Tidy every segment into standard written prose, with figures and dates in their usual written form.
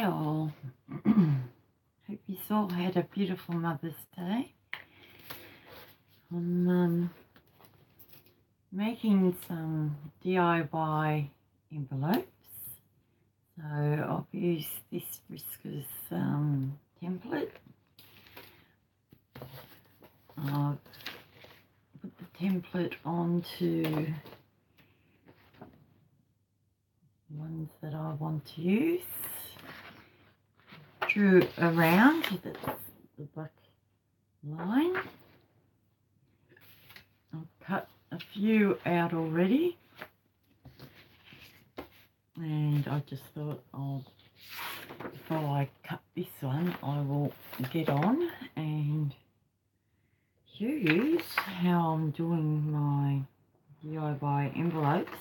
all. Hope you all had a beautiful Mother's Day. I'm making some DIY envelopes. So I've used this Whiskers template. I've put the template onto ones that I want to use. Drew around, that's the black line. I've cut a few out already, and I just thought, before I cut this one, I will get on and show you how I'm doing my DIY envelopes.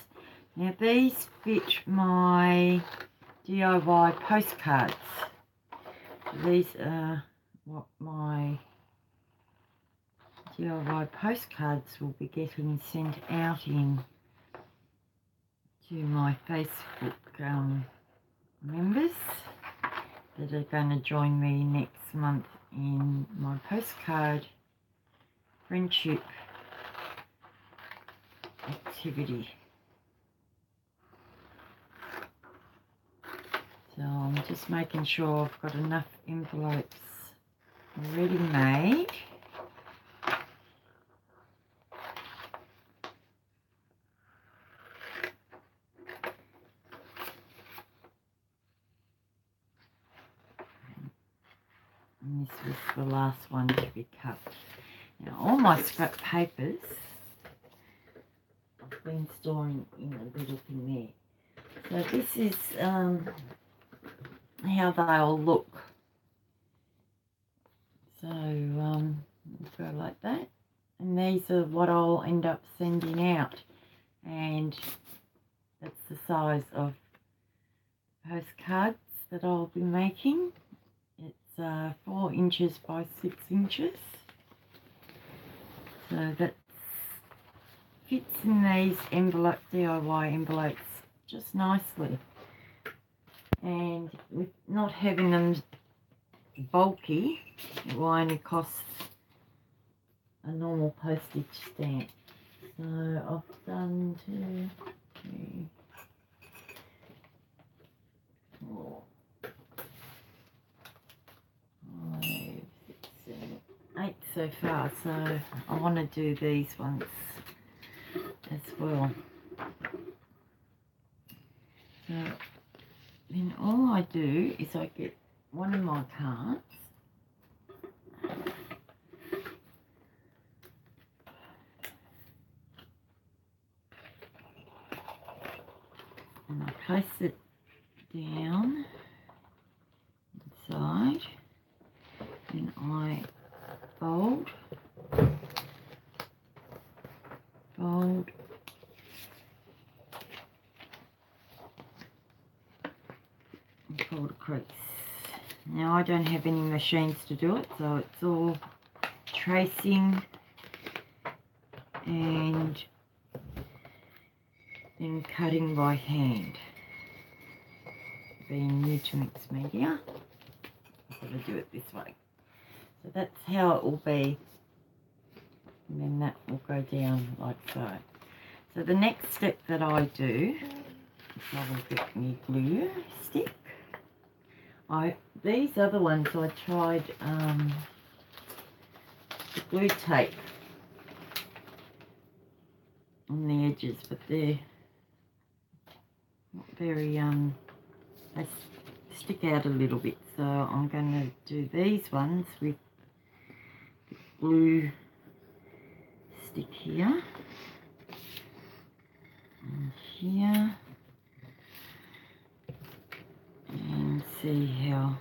Now these fit my DIY postcards. These are what my DIY postcards will be getting sent out in to my Facebook members that are going to join me next month in my postcard friendship activity. So I'm just making sure I've got enough envelopes already made. And this was the last one to be cut. Now all my scrap papers I've been storing in a little thing there. So this is how they'll look. So go like that, and these are what I'll end up sending out, and that's the size of postcards that I'll be making. It's 4 inches by 6 inches, so that fits in these DIY envelopes just nicely. And with not having them bulky, it will only cost a normal postage stamp. So I've done 2, 3, 4, 5, 6, 7, 8 so far. So I want to do these ones as well. So then all I do is I get one of my cards, and I place it down inside, and I fold, and fold across. Now I don't have any machines to do it, so it's all tracing and then cutting by hand. Being new to mixed media, I've got to do it this way. So that's how it will be, and then that will go down like so. So the next step that I do is I will get my glue stick. These other ones I tried the glue tape on the edges, but they're not very they stick out a little bit, so I'm going to do these ones with the glue stick here and here, and see how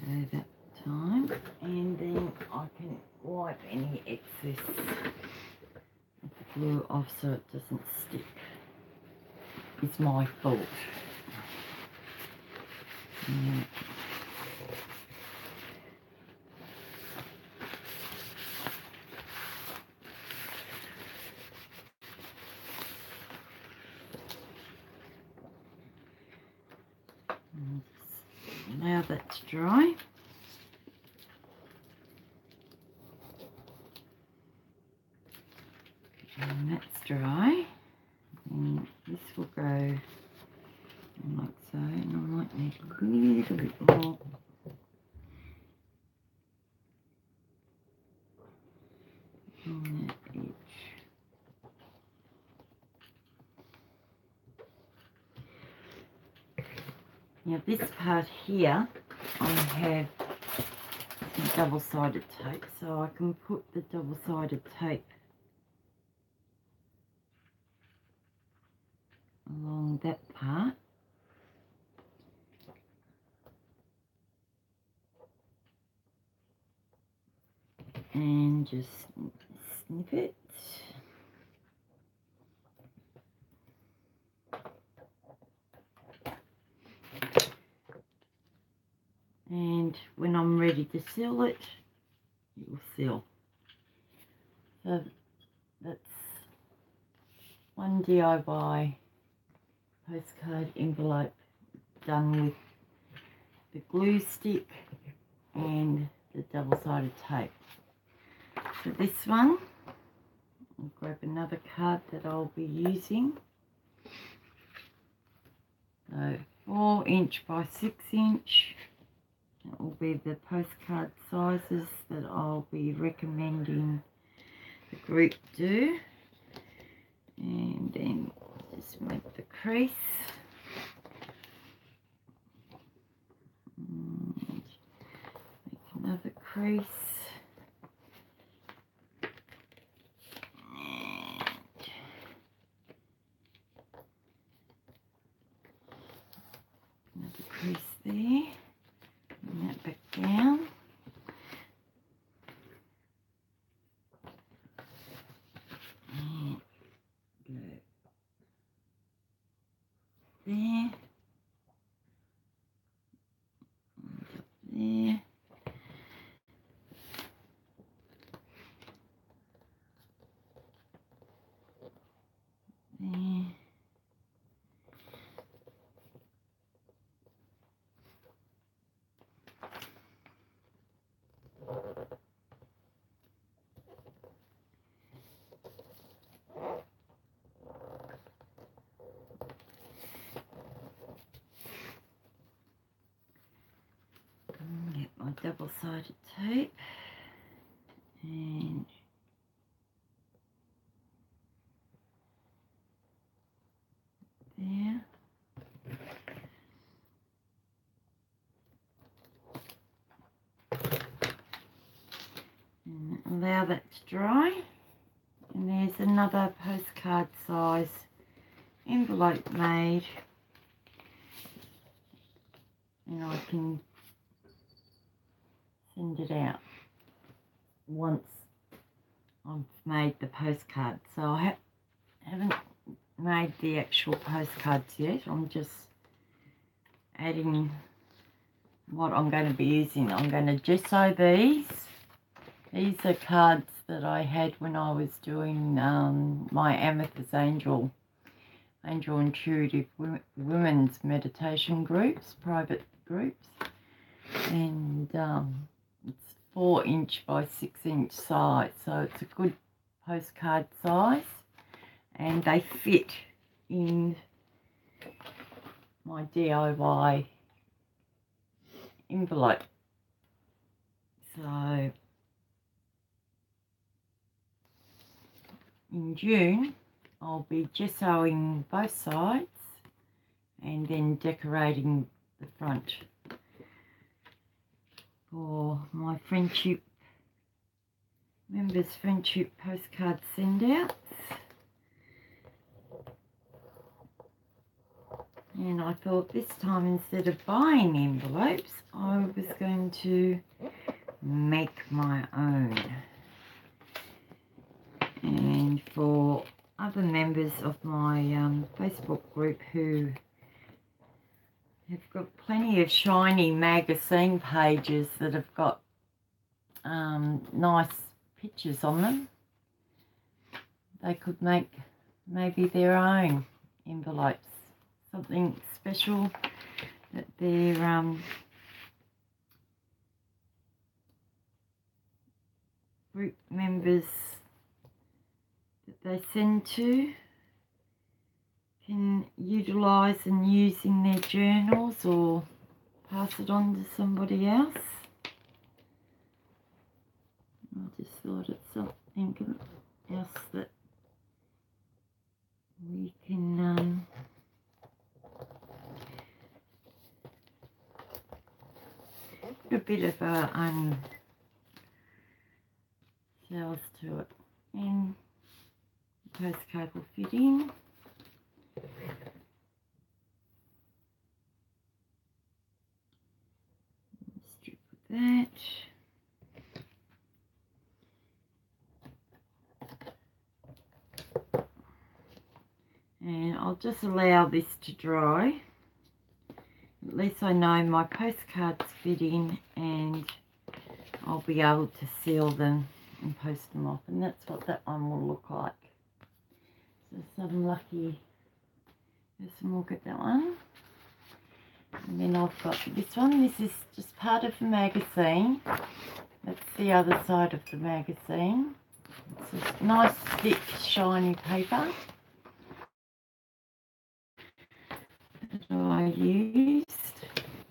go that time, and then I can wipe any excess of the glue off so it doesn't stick. It's my fault. Yeah. that's dry. And that's dry. And this will go like so, and I might need a little bit more. On that edge. Now this part here, I have some double-sided tape, so I can put the double-sided tape along that part. And just snip it. And when I'm ready to seal it, it will seal. So that's one DIY postcard envelope done with the glue stick and the double-sided tape. So this one, I'll grab another card that I'll be using. So 4" by 6". That will be the postcard sizes that I'll be recommending the group do. And then just make the crease. And make another crease. Another crease there. Bring that back down. And go there. And up there. There. Get my double-sided tape and there. And allow that to dry. And there's another postcard size envelope made, and I can send it out once I've made the postcard. So I haven't made the actual postcards yet. I'm just adding what I'm going to be using. I'm going to gesso these. These are cards that I had when I was doing my Amethyst Angel Intuitive Women's Meditation groups, private groups. And it's 4" by 6" size, so it's a good postcard size, and they fit in my DIY envelope. So in June I'll be gessoing both sides and then decorating the front for my friendship members' friendship postcard send outs. And I thought this time, instead of buying envelopes, I was going to make my own. And for other members of my Facebook group who have got plenty of shiny magazine pages that have got nice pictures on them, they could make maybe their own envelopes, something special that they're group members that they send to can utilise and use in their journals or pass it on to somebody else. I just thought it's something else that we can put a bit of cells to it, and the postcard will fit in. Strip with that. And I'll just allow this to dry. At least I know my postcards fit in, and I'll be able to seal them and post them off, and that's what that one will look like. So some lucky person will get that one. And then I've got this one. This is just part of the magazine. That's the other side of the magazine. It's a nice thick shiny paper that I used.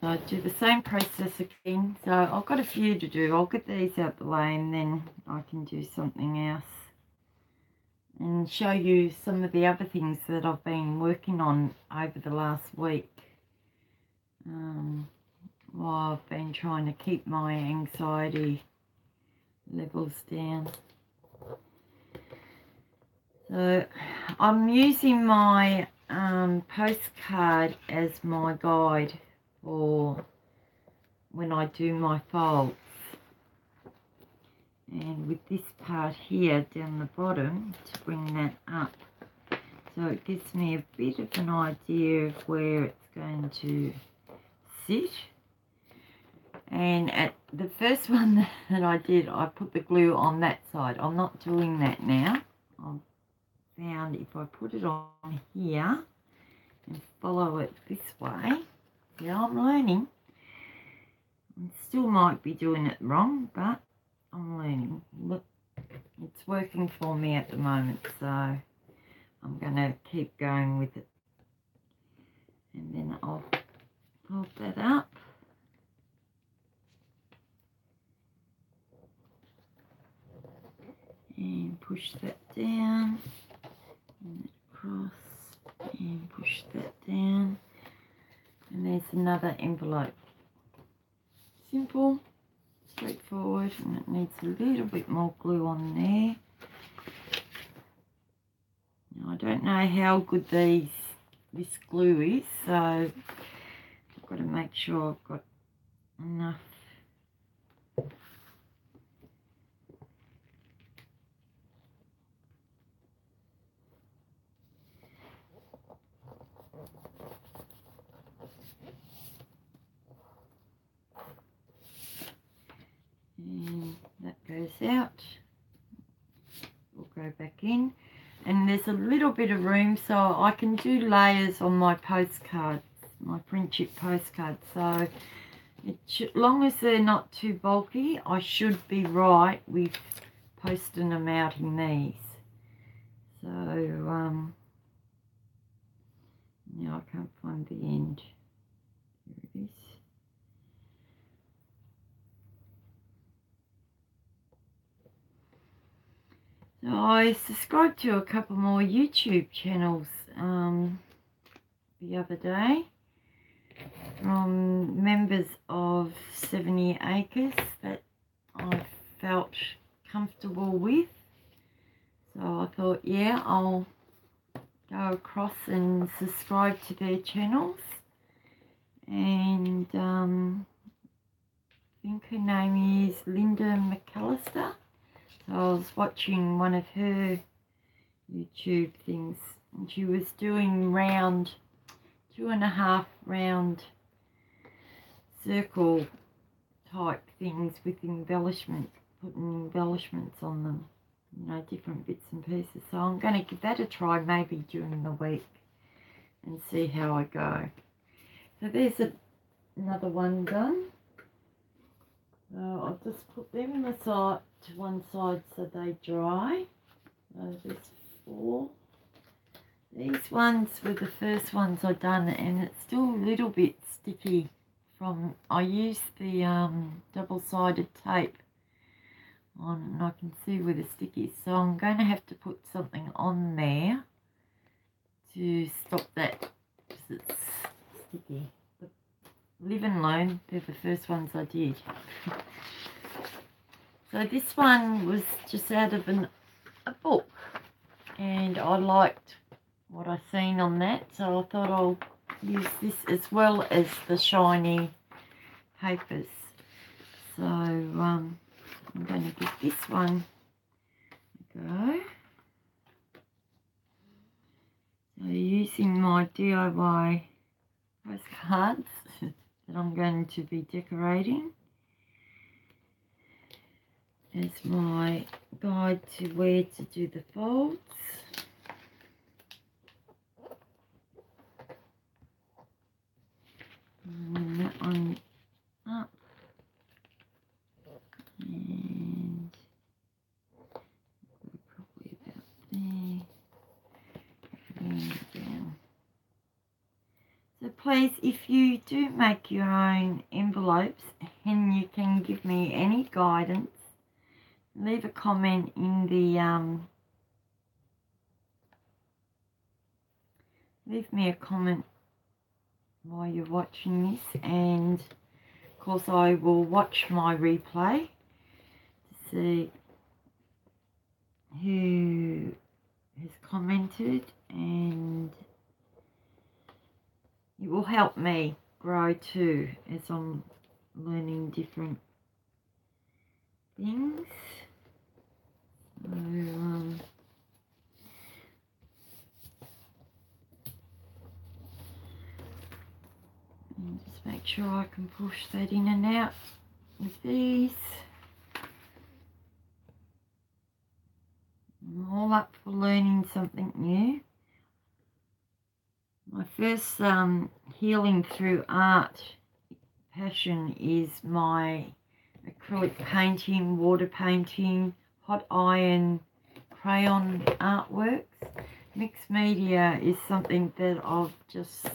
So I do the same process again. So I've got a few to do. I'll get these out the way and then I can do something else and show you some of the other things that I've been working on over the last week while I've been trying to keep my anxiety levels down. So I'm using my postcard as my guide for when I do my folds, and with this part here down the bottom to bring that up, so it gives me a bit of an idea of where it's going to sit. And at the first one that I did, I put the glue on that side. I'm not doing that now. I've found if I put it on here and follow it this way, yeah, I'm learning. I still might be doing it wrong, but I'm learning. Look, it's working for me at the moment, so I'm going to keep going with it. And then I'll fold that up. And push that down, and across, and push that down, and there's another envelope. Simple, straightforward, and it needs a little bit more glue on there. Now, I don't know how good this glue is, so I've got to make sure I've got enough. And that goes out. We'll go back in, and there's a little bit of room, so I can do layers on my postcards, my print chip postcards. So as long as they're not too bulky, I should be right with posting them out in these. So now I can't find the end. Here it is. So I subscribed to a couple more YouTube channels the other day from members of 70 Acres that I felt comfortable with. So I thought, yeah, I'll go across and subscribe to their channels. And I think her name is Linda McAllister. So I was watching one of her YouTube things, and she was doing round, 2.5 round circle type things with embellishment, putting embellishments on them, you know, different bits and pieces. So I'm going to give that a try maybe during the week and see how I go. So there's another one done. So I'll just put them aside to one side so they dry. So there's 4. These ones were the first ones I done, and it's still a little bit sticky from, I used the double-sided tape on, and I can see where the stick is, so I'm going to have to put something on there to stop that because it's sticky. But live and learn, they're the first ones I did. So this one was just out of a book, and I liked what I seen on that, so I thought I'll use this as well as the shiny papers. So I'm going to give this one a go. So using my DIY postcards that I'm going to be decorating as my guide to where to do the folds. And that one up, and probably about there, and down. So please, if you do make your own envelopes and you can give me any guidance, leave a comment in the leave me a comment while you're watching this, and of course I will watch my replay to see who has commented, and it will help me grow too as I'm learning different things. So, and just make sure I can push that in and out with these. I'm all up for learning something new. My first healing through art passion is my acrylic painting, water painting, hot iron, crayon artworks. Mixed media is something that I've just,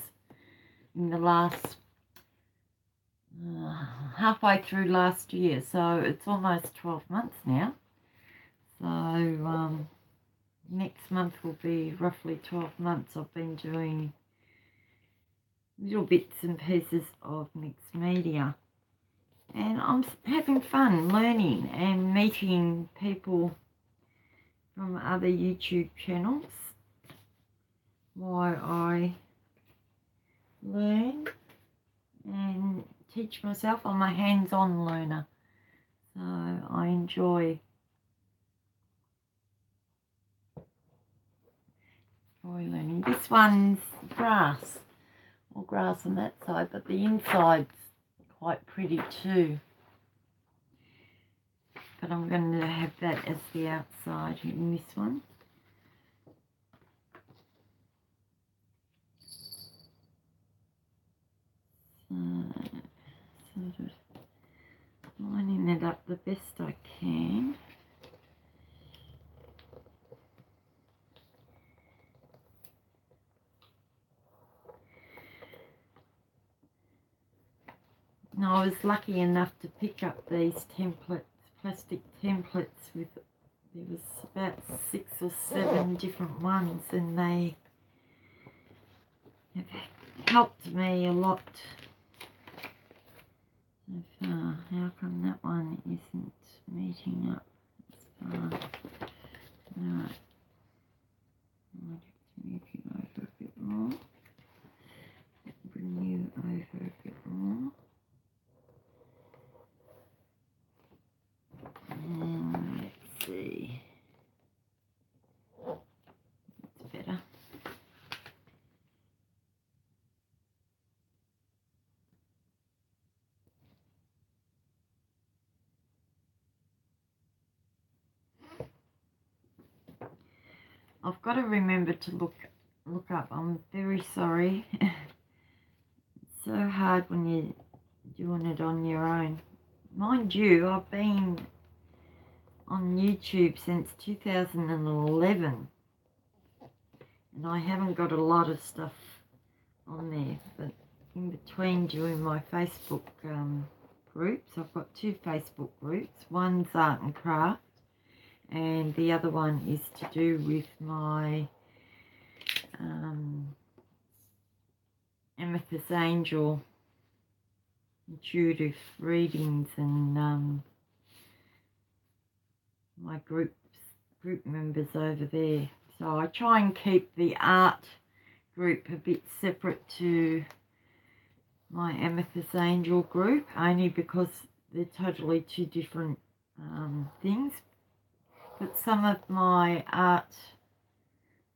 in the last halfway through last year, so it's almost 12 months now. So next month will be roughly 12 months I've been doing little bits and pieces of mixed media, and I'm having fun learning and meeting people from other YouTube channels while I learn and teach myself. I'm a hands-on learner, so I enjoy learning. This one's grass, all grass on that side, but the inside's quite pretty too. But I'm going to have that as the outside in this one. Sort of lining it up the best I can. Now, I was lucky enough to pick up these templates, plastic templates with, there was about 6 or 7 different ones, and they have helped me a lot so far. How come that one isn't meeting up as far? Right, I might have to move you over a bit more. Bring you over a bit more. And let's see. That's better. I've got to remember to look up. I'm very sorry. It's so hard when you're doing it on your own. Mind you, I've been on YouTube since 2011, and I haven't got a lot of stuff on there, but in between doing my Facebook groups, I've got 2 Facebook groups. One's art and craft, and the other one is to do with my Amethyst Angel intuitive readings, and my group members over there. So I try and keep the art group a bit separate to my Amethyst Angel group, only because they're totally 2 different things. But some of my art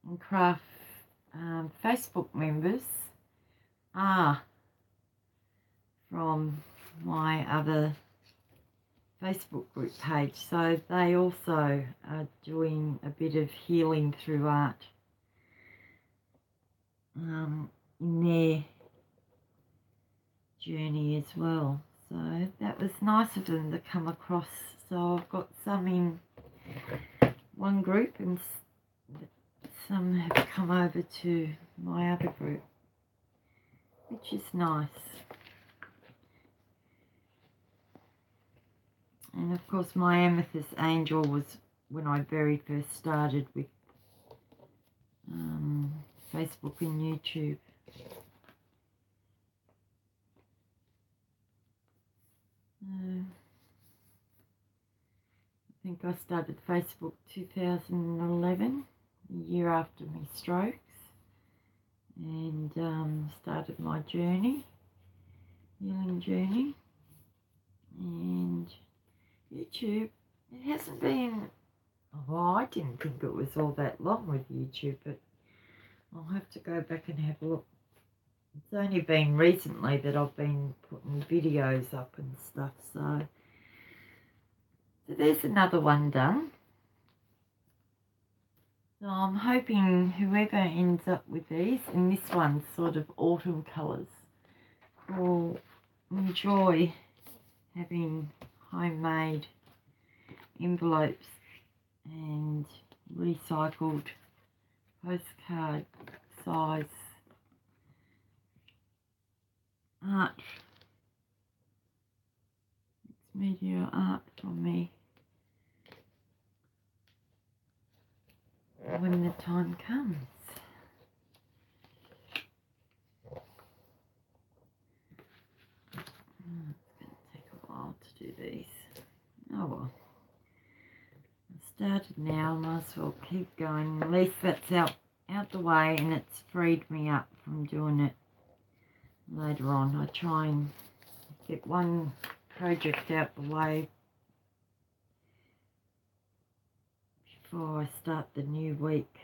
and craft Facebook members are from my other Facebook group page, so they also are doing a bit of healing through art in their journey as well. So that was nice of them to come across. So I've got some in one group and some have come over to my other group, which is nice. And of course my Amethyst Angel was when I very first started with Facebook and YouTube. I think I started Facebook 2011, the year after my strokes, and started my journey, healing journey. And YouTube, it hasn't been, well, I didn't think it was all that long with YouTube, but I'll have to go back and have a look. It's only been recently that I've been putting videos up and stuff, so there's another one done. So I'm hoping whoever ends up with these, and this one's sort of autumn colours, will enjoy having homemade envelopes and recycled postcard size art, mixed media art from me when the time comes. It's going to take a while to do these. Oh well. I've started now, might as well keep going. At least that's out the way, and it's freed me up from doing it later on. I try and get one project out the way before I start the new week.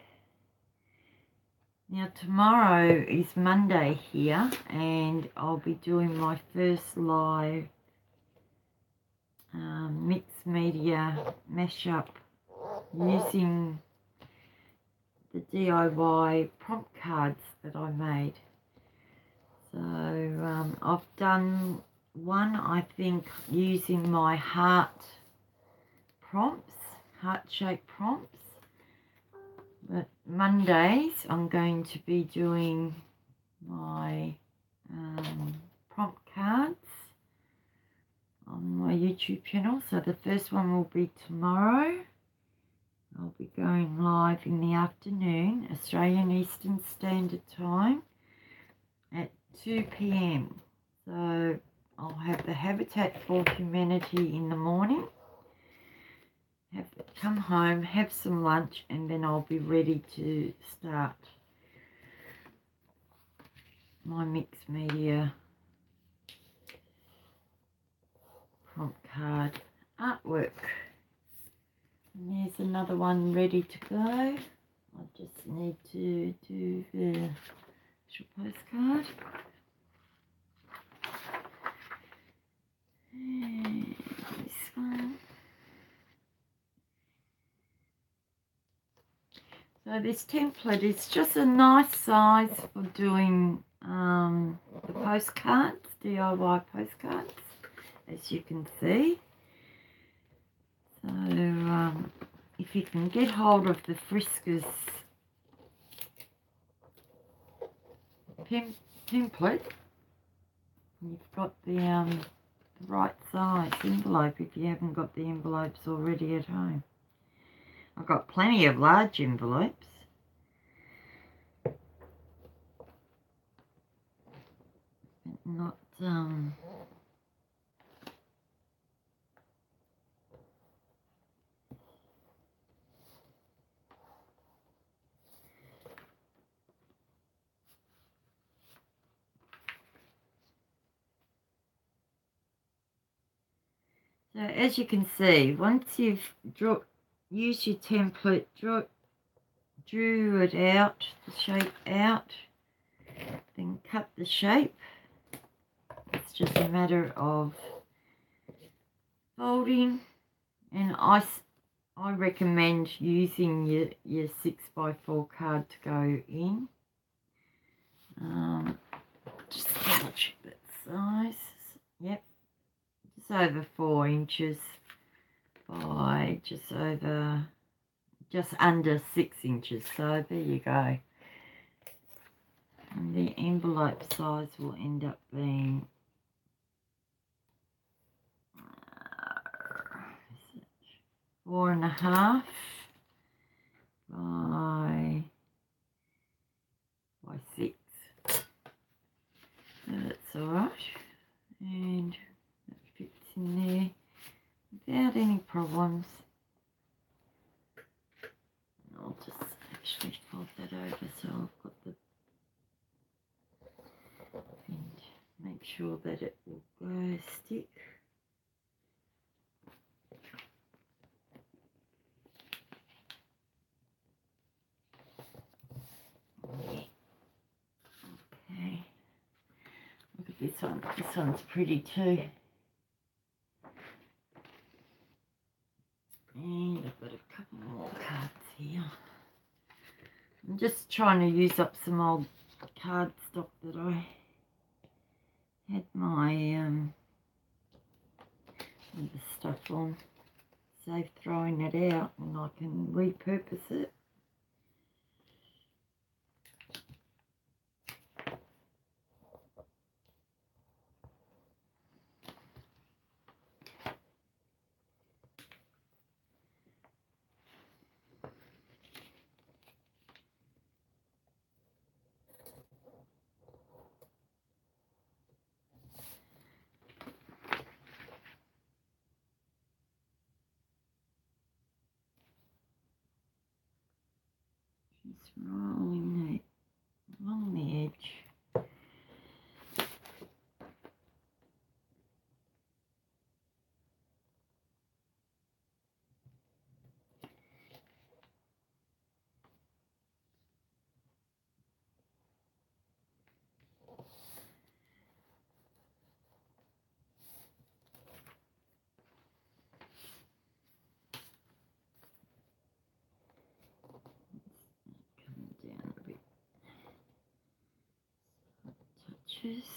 Now tomorrow is Monday here, and I'll be doing my first live mixed media mashup using the DIY prompt cards that I made. So I've done one, I think, using my heart prompts, heart-shaped prompts. But Mondays I'm going to be doing my prompt cards on my YouTube channel. So the first one will be tomorrow. I'll be going live in the afternoon, Australian Eastern Standard Time at 2 p.m. So I'll have the Habitat for Humanity in the morning, come home, have some lunch, and then I'll be ready to start my mixed media prompt card artwork. And there's another one ready to go. I just need to do the actual postcard. And this one. So this template is just a nice size for doing the postcards, DIY postcards, as you can see. So if you can get hold of the Friskers template, you've got the right size envelope if you haven't got the envelopes already at home. I've got plenty of large envelopes. But not So as you can see, once you've used your template, drew it out, the shape out, then cut the shape. It's just a matter of folding, and I recommend using your 6x4 card to go in. Just double check that size. Yep, just over 4 inches by just under 6 inches. So there you go. And the envelope size will end up being 4.5 by 6. So that's alright, and that fits in there without any problems. I'll just actually fold that over so I've got the, and make sure that it will go stick. Okay, look at this one. This one's pretty too. And I've got a couple more cards here. I'm just trying to use up some old card stock that I had my the stuff on. Save throwing it out, and I can repurpose it. Just rolling it along the edge. Coming down a bit. Touches.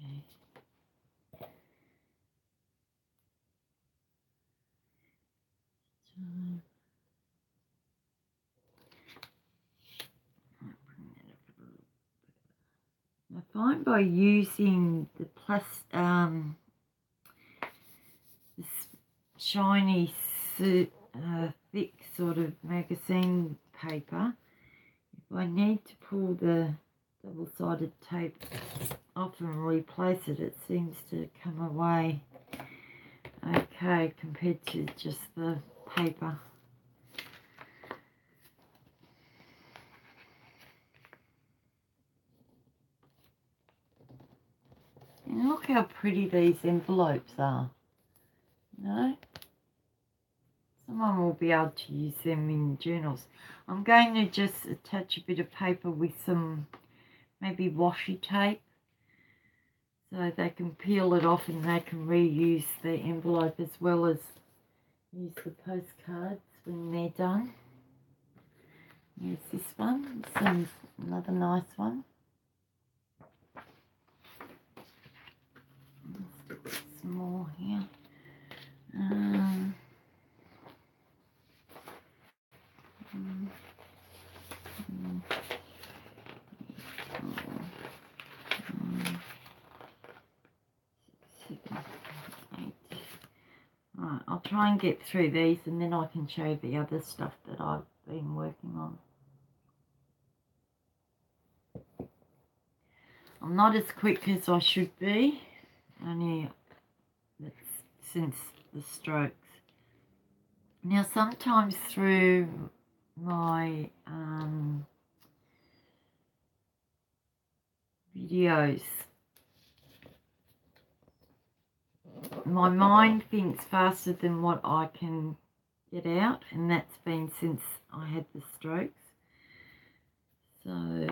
Okay. So I find by using the this shiny, thick sort of magazine paper, if I need to pull the double-sided tape off and replace it, it seems to come away okay compared to just the paper. And look how pretty these envelopes are. No? Someone will be able to use them in journals. I'm going to just attach a bit of paper with some maybe washi tape so they can peel it off and they can reuse the envelope as well as use the postcards. when they're done. Here's this one. This one's another nice one. Let's get some more here. Right, I'll try and get through these and then I can show you the other stuff that I've been working on. I'm not as quick as I should be, only that's since the strokes. Now sometimes through my videos, my mind thinks faster than what I can get out, and that's been since I had the strokes. So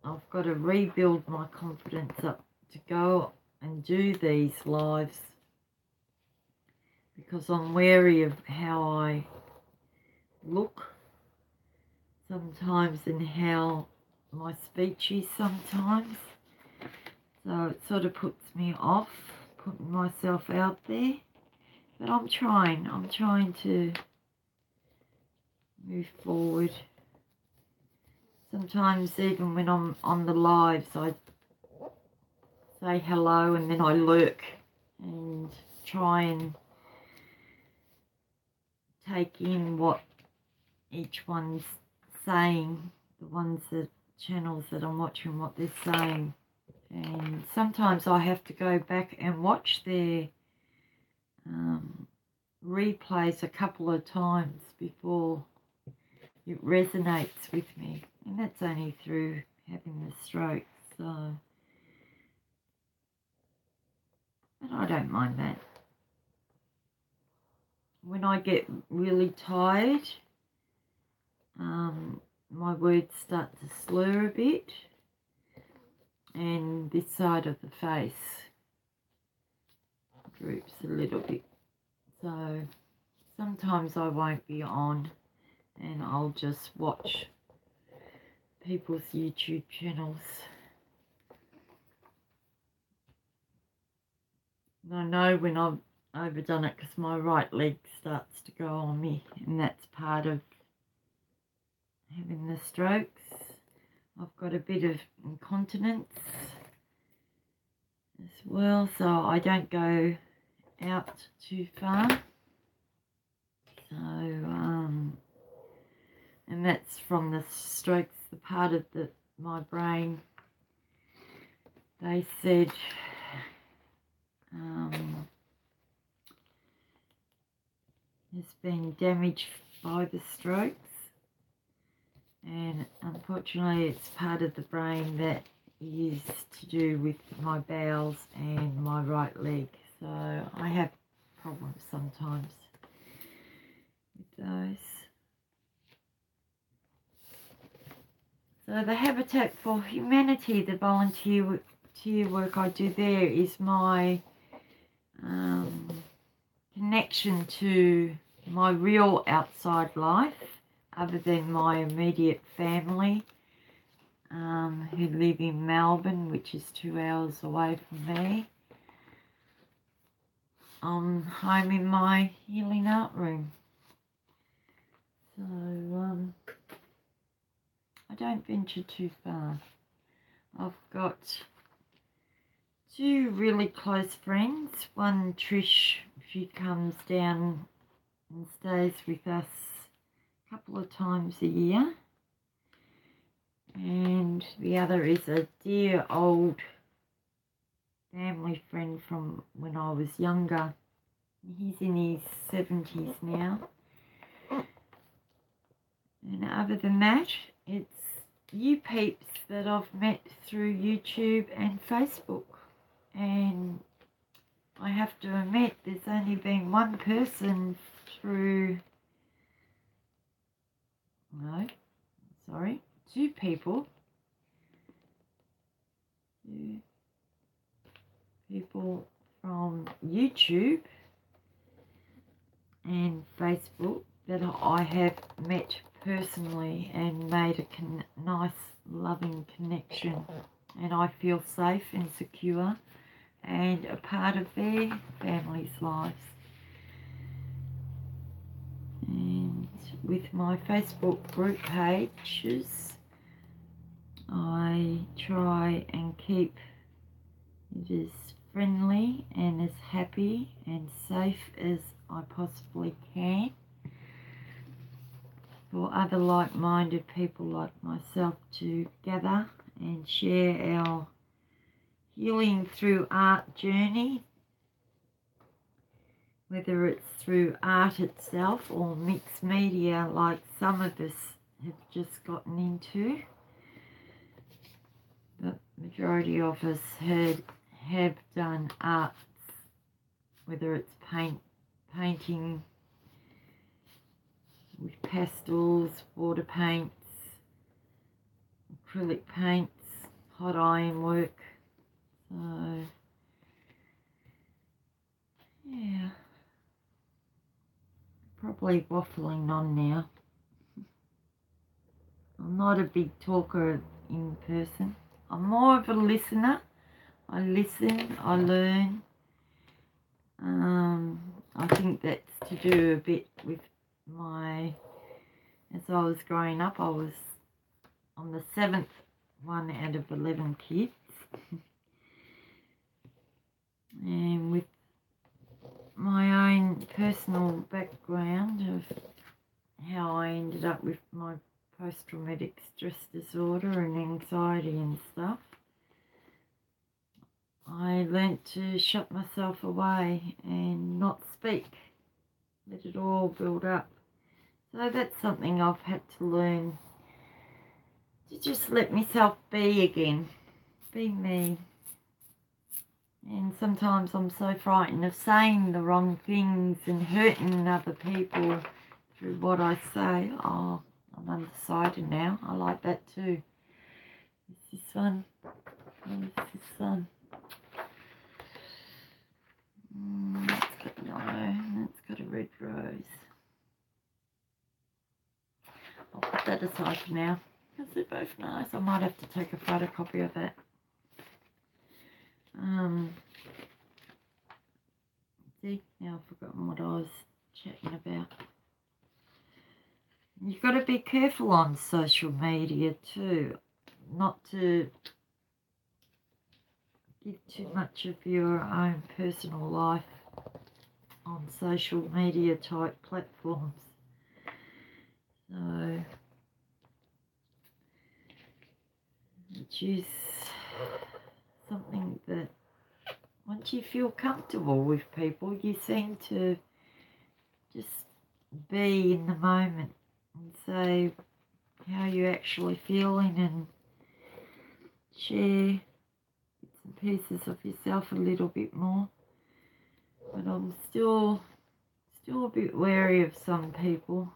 I've got to rebuild my confidence up to go and do these lives, because I'm wary of how I look sometimes and how my speech is sometimes. So it sort of puts me off putting myself out there. But I'm trying to move forward. Sometimes even when I'm on the lives, I say hello and then I lurk and try and take in what each one's saying, the channels that I'm watching, what they're saying. And sometimes I have to go back and watch their replays a couple of times before it resonates with me, and that's only through having the stroke. So, but I don't mind that. When I get really tired, my words start to slur a bit, and this side of the face droops a little bit. So sometimes I won't be on and I'll just watch people's YouTube channels. And I know when I've overdone it because my right leg starts to go on me, and that's part of having the strokes. I've got a bit of incontinence as well, so I don't go out too far. So, and that's from the strokes, the part of my brain, they said has been damaged by the strokes, and unfortunately it's part of the brain that is to do with my bowels and my right leg. So I have problems sometimes with those. So the Habitat for Humanity, the volunteer work I do there, is my connection to my real outside life, other than my immediate family who live in Melbourne, which is 2 hours away from me. I'm home in my healing art room. So I don't venture too far. I've got 2 really close friends. One, Trish, she comes down and stays with us a couple of times a year. And the other is a dear old family friend from when I was younger. He's in his 70s now. And other than that, it's you peeps that I've met through YouTube and Facebook. And I have to admit, there's only been one person through, no, sorry, 2 people. 2 people from YouTube and Facebook that I have met personally and made a nice, loving connection, and I feel safe and secure and a part of their family's lives. And with my Facebook group pages, I try and keep it as friendly and as happy and safe as I possibly can for other like-minded people like myself to gather and share our healing through art journey, whether it's through art itself or mixed media like some of us have just gotten into. But majority of us have done arts, whether it's painting with pastels, water paints, acrylic paints, hot iron work. So yeah, probably waffling on now. I'm not a big talker in person. I'm more of a listener. I listen, I learn. I think that's to do a bit with as I was growing up, I was on the 7th one out of 11 kids. And with my own personal background of how I ended up with my post-traumatic stress disorder and anxiety and stuff, I learnt to shut myself away and not speak, let it all build up. So that's something I've had to learn, to just let myself be again, be me. And sometimes I'm so frightened of saying the wrong things and hurting other people through what I say. Oh, I'm undecided now. I like that too. Is this one? What is this one? That's got yellow and that's got a red rose. I'll put that aside for now because they're both nice. I might have to take a photocopy of that. See, now I've forgotten what I was chatting about. You've got to be careful on social media too, not to give too much of your own personal life on social media type platforms. So, choose something that once you feel comfortable with people, you seem to just be in the moment and say how you're actually feeling and share bits and pieces of yourself a little bit more. But I'm still a bit wary of some people.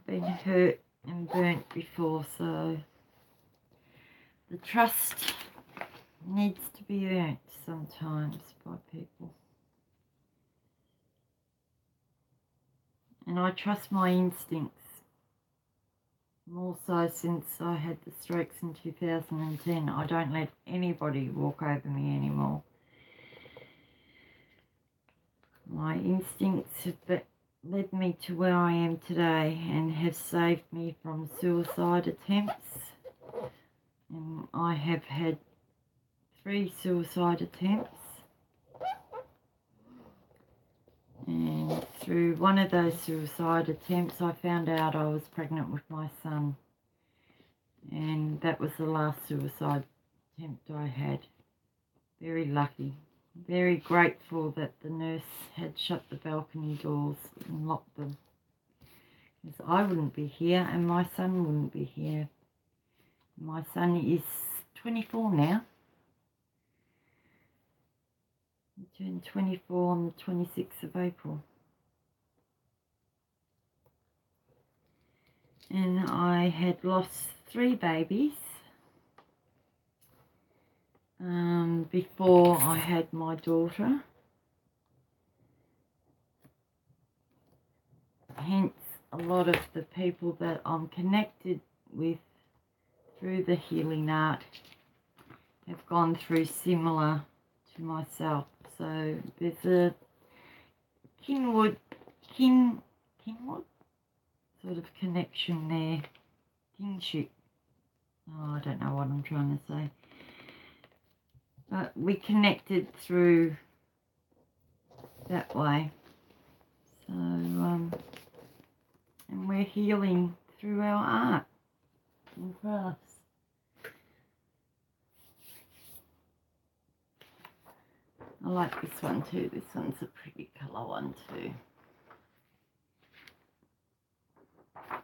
Been hurt and burnt before, so the trust needs to be earned sometimes by people. And I trust my instincts more so since I had the strokes in 2010. I don't let anybody walk over me anymore. My instincts have led me to where I am today and have saved me from suicide attempts. And I have had 3 suicide attempts. And through one of those suicide attempts, I found out I was pregnant with my son. And that was the last suicide attempt I had. Very lucky. Very grateful that the nurse had shut the balcony doors and locked them. Because I wouldn't be here and my son wouldn't be here. My son is 24 now. He turned 24 on the 26th of April. And I had lost 3 babies before I had my daughter. hence a lot of the people that I'm connected with through the healing art have gone through similar to myself. So there's a kinwood sort of connection there. Kinship. Oh, I don't know what I'm trying to say. But we connected through that way. So, and we're healing through our art and crafts. I like this one too. This one's a pretty colour one too. I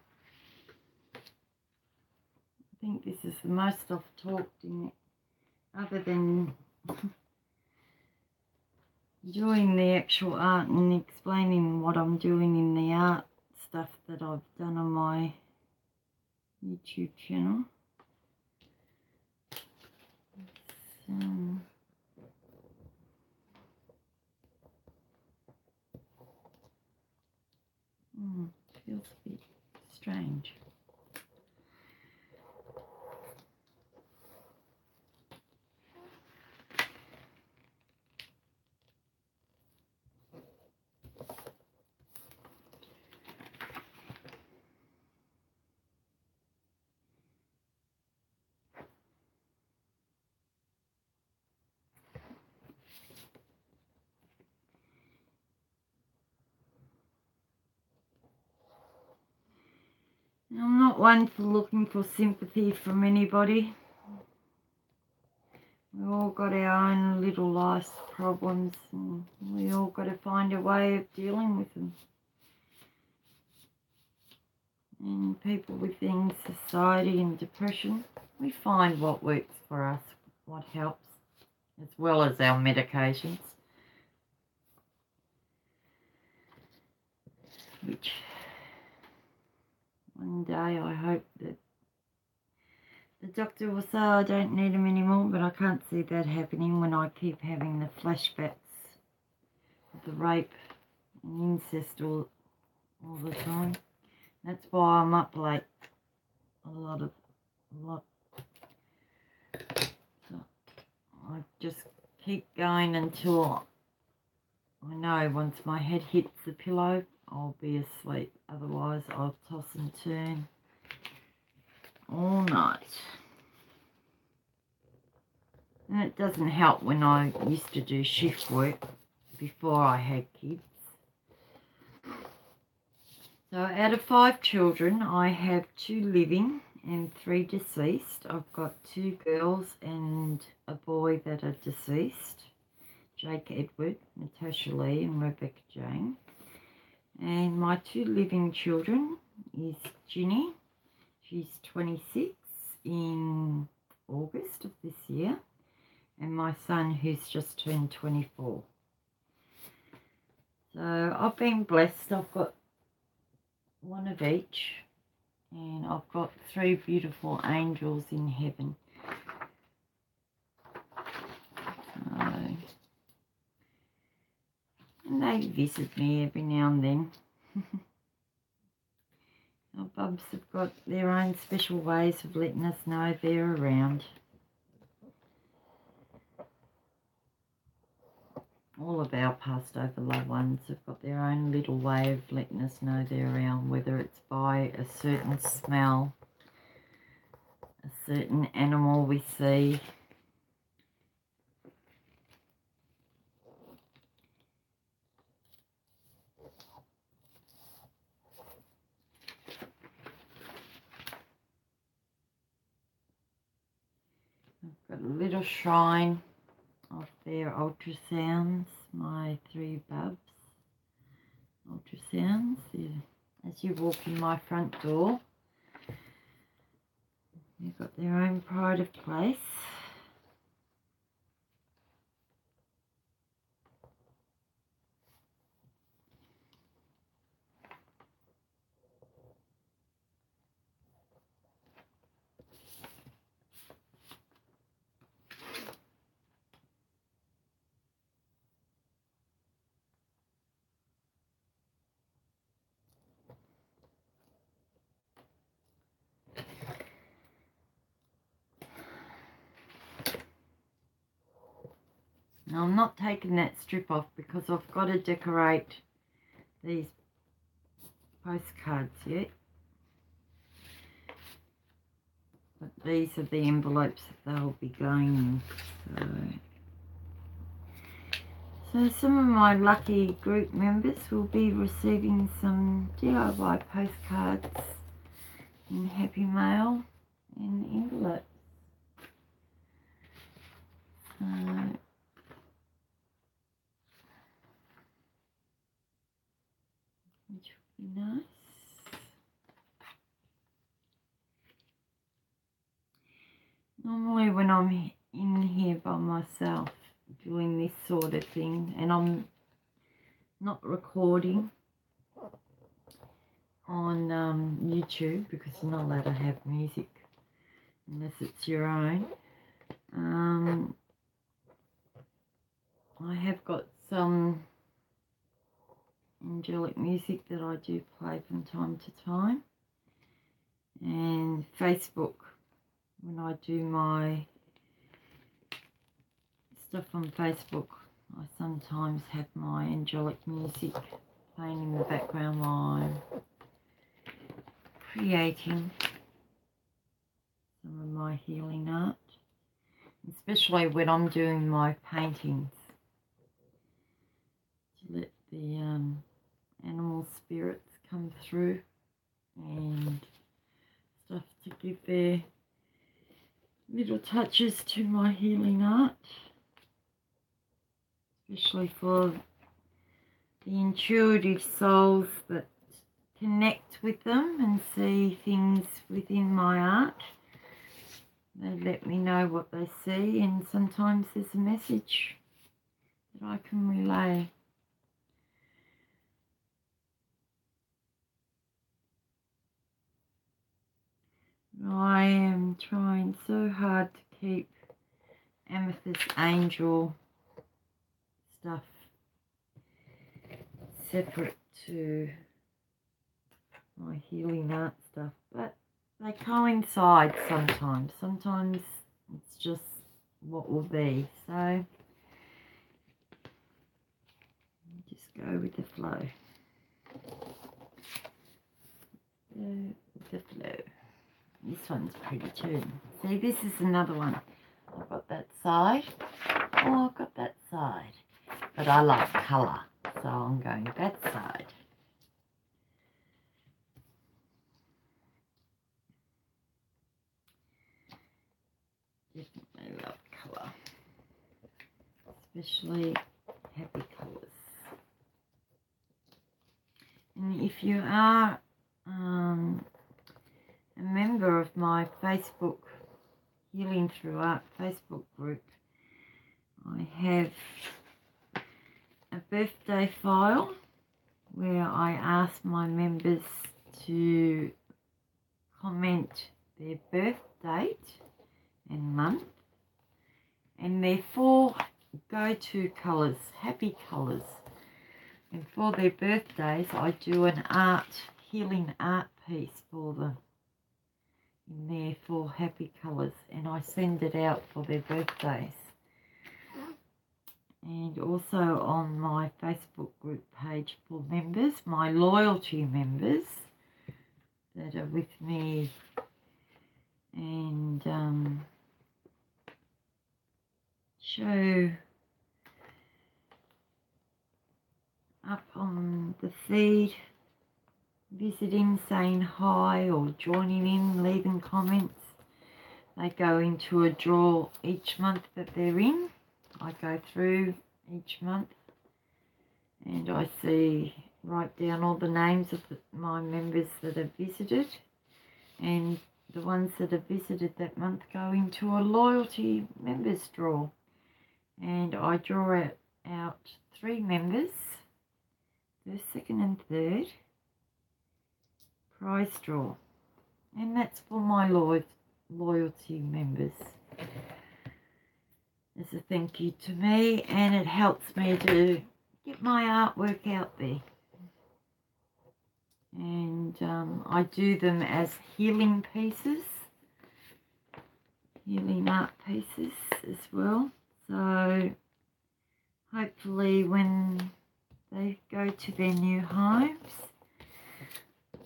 think this is the most I've talked in it, other than doing the actual art and explaining what I'm doing in the art stuff that I've done on my YouTube channel. Feels a bit strange. I'm not one for looking for sympathy from anybody. We all got our own little life problems and we all got to find a way of dealing with them. And people within society and depression, we find what works for us, what helps, as well as our medications. Which one day I hope that the doctor will say I don't need them anymore, but I can't see that happening when I keep having the flashbacks of the rape and incest all the time. That's why I'm up late a lot. So I just keep going until I know once my head hits the pillow, I'll be asleep. Otherwise, I'll toss and turn all night. And it doesn't help when I used to do shift work before I had kids. So out of 5 children, I have 2 living and 3 deceased. I've got 2 girls and a boy that are deceased. Jake Edward, Natasha Lee and Rebecca Jane. And my 2 living children is Ginny. She's 26 in August of this year. And my son who's just turned 24. So I've been blessed. I've got 1 of each. And I've got 3 beautiful angels in heaven. And they visit me every now and then. Our bubs have got their own special ways of letting us know they're around. All of our passed over loved ones have got their own little way of letting us know they're around, whether it's by a certain smell, a certain animal we see. I've got a little shrine of their ultrasounds, my 3 bubs. Ultrasounds. As you walk in my front door, they've got their own pride of place. Now I'm not taking that strip off because I've got to decorate these postcards yet. But these are the envelopes that they'll be going in. So some of my lucky group members will be receiving some DIY postcards in Happy Mail and envelopes. So which would be nice. Normally when I'm in here by myself doing this sort of thing and I'm not recording on YouTube because you're not allowed to have music unless it's your own. I have got some angelic music that I do play from time to time, and Facebook, when I do my stuff on Facebook, I sometimes have my angelic music playing in the background while I'm creating some of my healing art, especially when I'm doing my paintings, to let the animal spirits come through and stuff to give their little touches to my healing art, especially for the intuitive souls that connect with them and see things within my art. They let me know what they see, and sometimes there's a message that I can relay. I am trying so hard to keep Amethyst Angel stuff separate to my healing art stuff, but they coincide sometimes. Sometimes it's just what will be. So just go with the flow. Go with the flow. This one's pretty too. See, this is another one. I've got that side. Oh, I've got that side. But I like colour, so I'm going that side. Definitely love colour, especially happy colours. And if you are a member of my Facebook Healing Through Art Facebook group, I have a birthday file where I ask my members to comment their birth date and month and their 4 go-to colours, happy colours. And for their birthdays I do an healing art piece for them in their 4 happy colours, and I send it out for their birthdays. And also on my Facebook group page for members, my loyalty members that are with me and show up on the feed, visiting, saying hi or joining in, leaving comments. They go into a draw each month that they're in. I go through each month and I write down all the names of my members that have visited, and the ones that have visited that month go into a loyalty members draw, and I draw out 3 members, first, second and third, prize draw, and that's for my loyalty members as a thank you to me, and it helps me to get my artwork out there. And I do them as healing pieces, healing art pieces as well. So hopefully when they go to their new homes,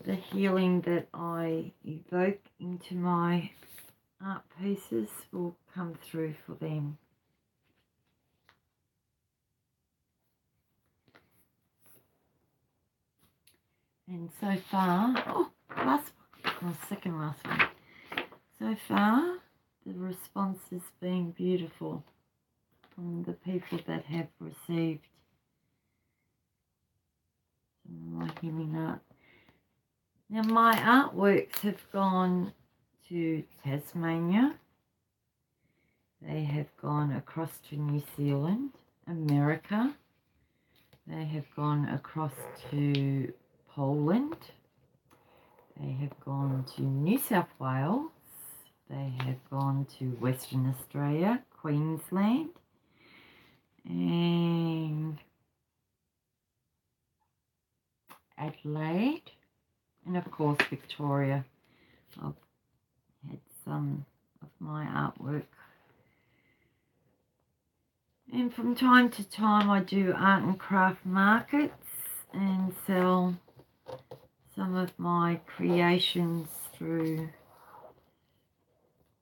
the healing that I evoke into my art pieces will come through for them. And so far, second last one. So far, the response has been beautiful from the people that have received some of my healing art. Now, my artworks have gone to Tasmania. They have gone across to New Zealand, America. They have gone across to Poland. They have gone to New South Wales. They have gone to Western Australia, Queensland, and Adelaide, and of course Victoria. I've had some of my artwork. And from time to time I do art and craft markets and sell some of my creations through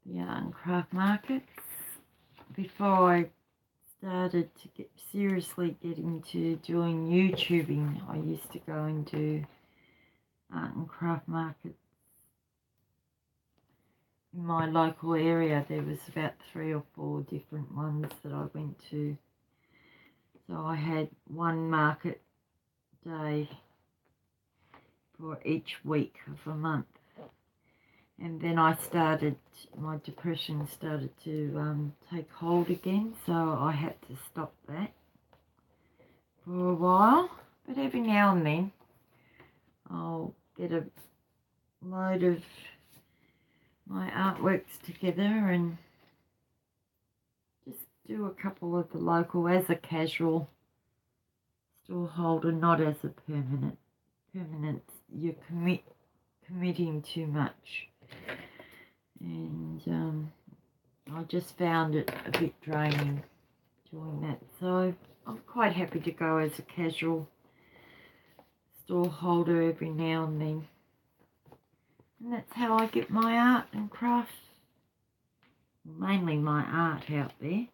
the art and craft markets. Before I started to seriously get into doing YouTubing, I used to go and do art and craft markets in my local area. There was about 3 or 4 different ones that I went to. So I had one market day for each week of a month. And then my depression started to take hold again, so I had to stop that for a while. But every now and then I'll get a load of my artworks together and just do a couple of the local as a casual store holder, not as a permanent. You're committing too much. And I just found it a bit draining doing that. So I'm quite happy to go as a casual store holder every now and then. And that's how I get my art and craft, mainly my art out there.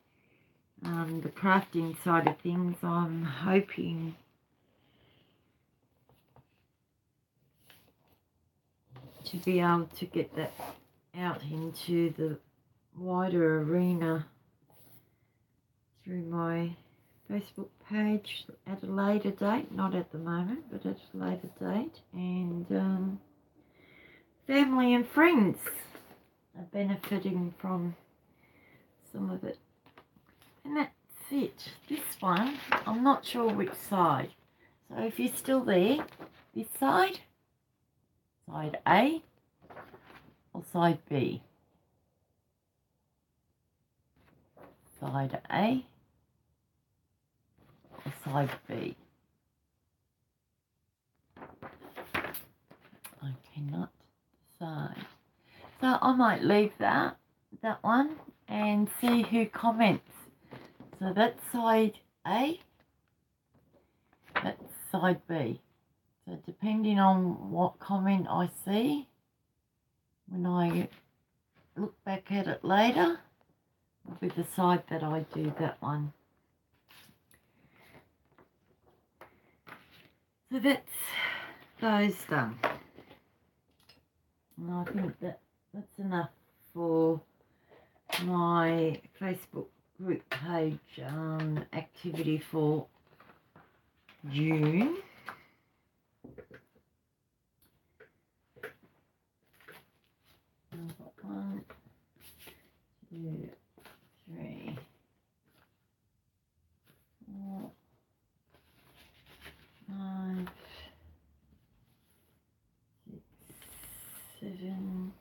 The crafting side of things, I'm hoping to be able to get that out into the wider arena through my Facebook page at a later date, not at the moment, but at a later date. And family and friends are benefiting from some of it. And that's it. This one, I'm not sure which side. So if you're still there, this side, side A, or side B? Side A or side B? I cannot decide. So I might leave that one and see who comments. So that's side A, that's side B. So depending on what comment I see, when I look back at it later, will be the side that I do that one. So that's those done. And I think that's enough for my Facebook group page activity for June. I've got 1, 2, 3, 4, 5, 6, 7,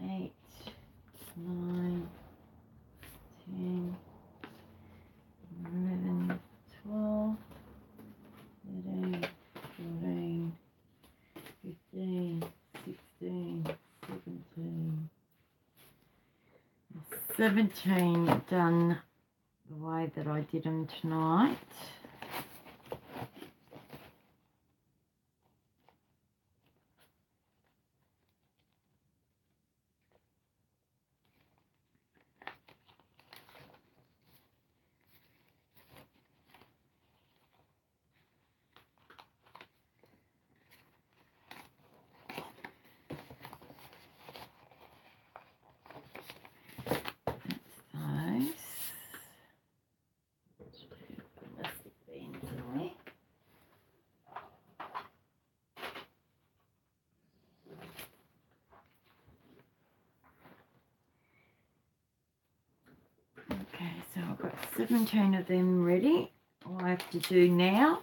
8, 9, 10, 11, 12, 13, 14, 15, 16, 17 done the way way that I did them tonight. Okay, so I've got 17 of them ready. All I have to do now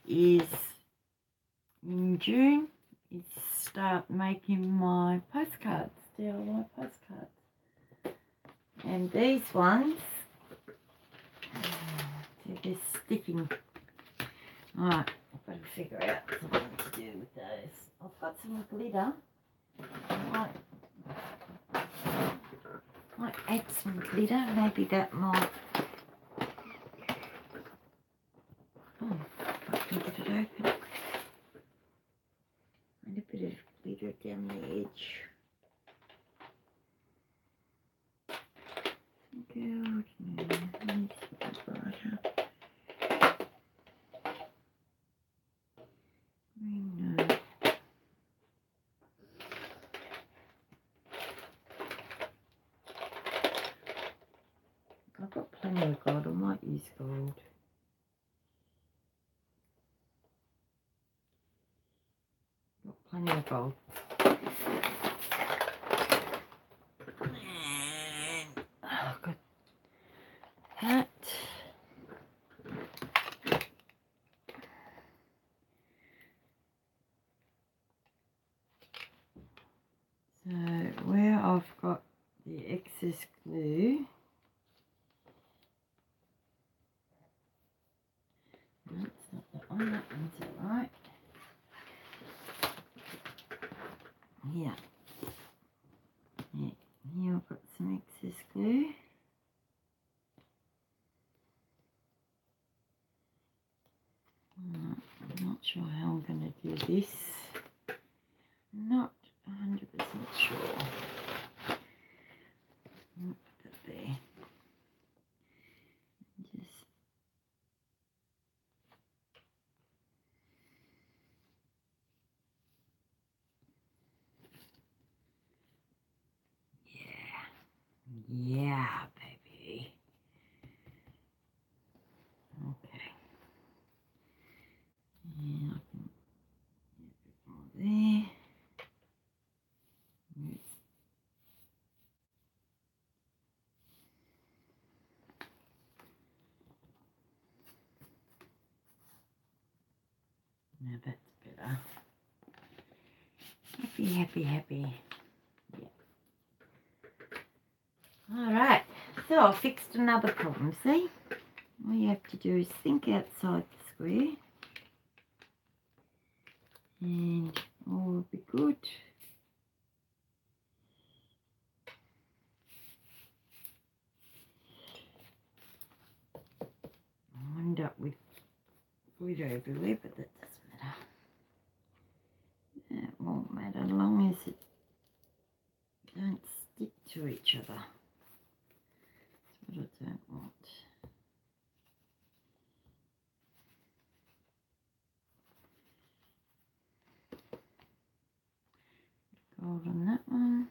is in June is start making my postcards, DIY postcards. And these ones, they're sticking. Alright, I've got to figure out something to do with those. I've got some glitter. I might add some glitter, maybe that might. Oh, I can get it open. And a bit of glitter down the edge. Good. Brighter. Green, no. I've got plenty of gold. I might use gold. Got plenty of gold. And I've got that. So where I've got the excess glue, no, it's not that one, that one's it, right? Here. Yeah, here I've got some excess glue. I'm not sure how I'm going to do this. Not 100% sure. Put that there. Just yeah, baby. Okay. And I can get a bit more there. Now that's better. Happy, happy, happy. Yeah. Alright, so I fixed another problem, see? All you have to do is think outside the square. And all will be good. I'll end up with glitter everywhere, but that doesn't matter. It won't matter as long as it don't stick to each other. That's what I don't want. Gold on that one.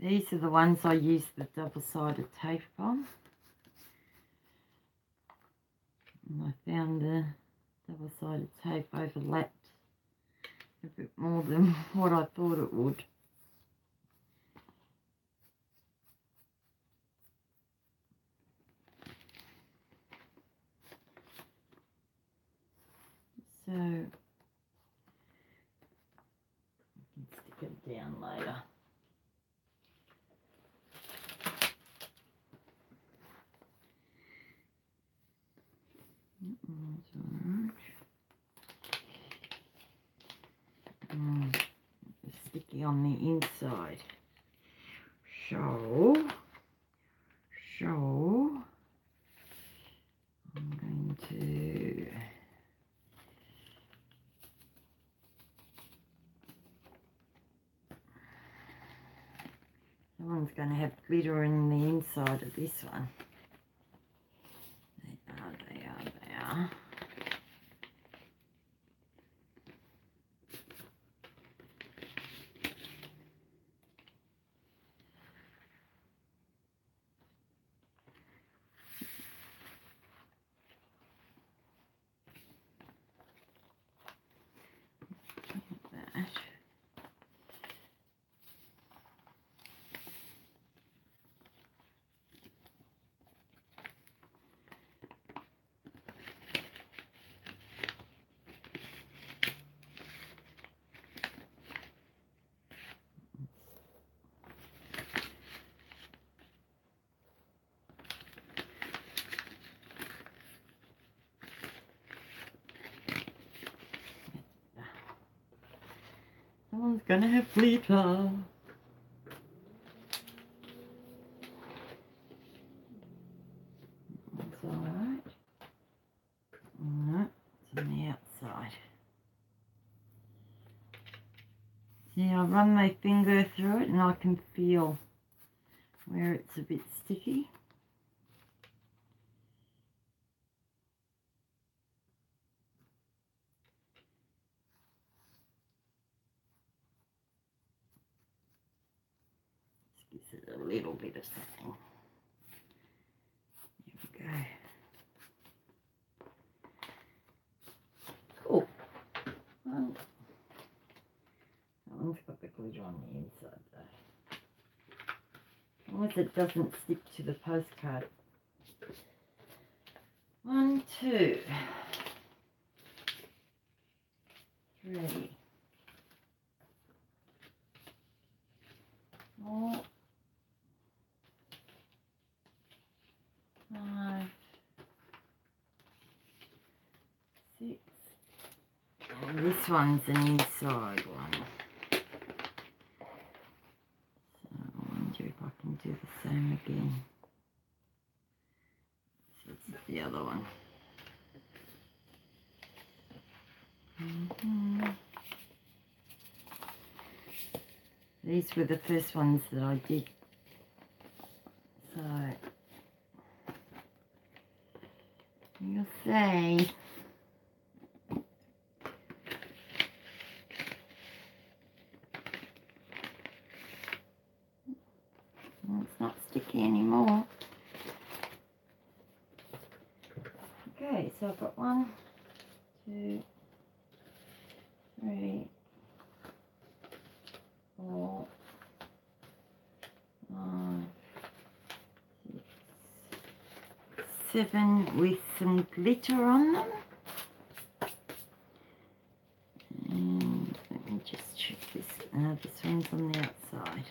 These are the ones I use the double-sided tape on. And I found the double-sided tape overlapped a bit more than what I thought it would. So, I can stick it down later. Sticky on the inside. So I'm going to someone's going to have glitter in the inside of this one. They are. Someone's gonna have glitter. That's alright. No, it's on the outside. See, I run my finger through it and I can feel where it's a bit sticky. This gives it a little bit of something. There we go. Cool. Well, that one's got the glitter on the inside though. As long as it doesn't stick to the postcard. 1, 2, 3, 4, 5, 6. And this one's an inside one. So I wonder if I can do the same again. This is the other one. These were the first ones that I did. So you'll see. Well, it's not sticky anymore. Okay, so I've got 1, 2, 3, 4, 5, 6, 7 with some glitter on them. And let me just check this. This one's on the outside.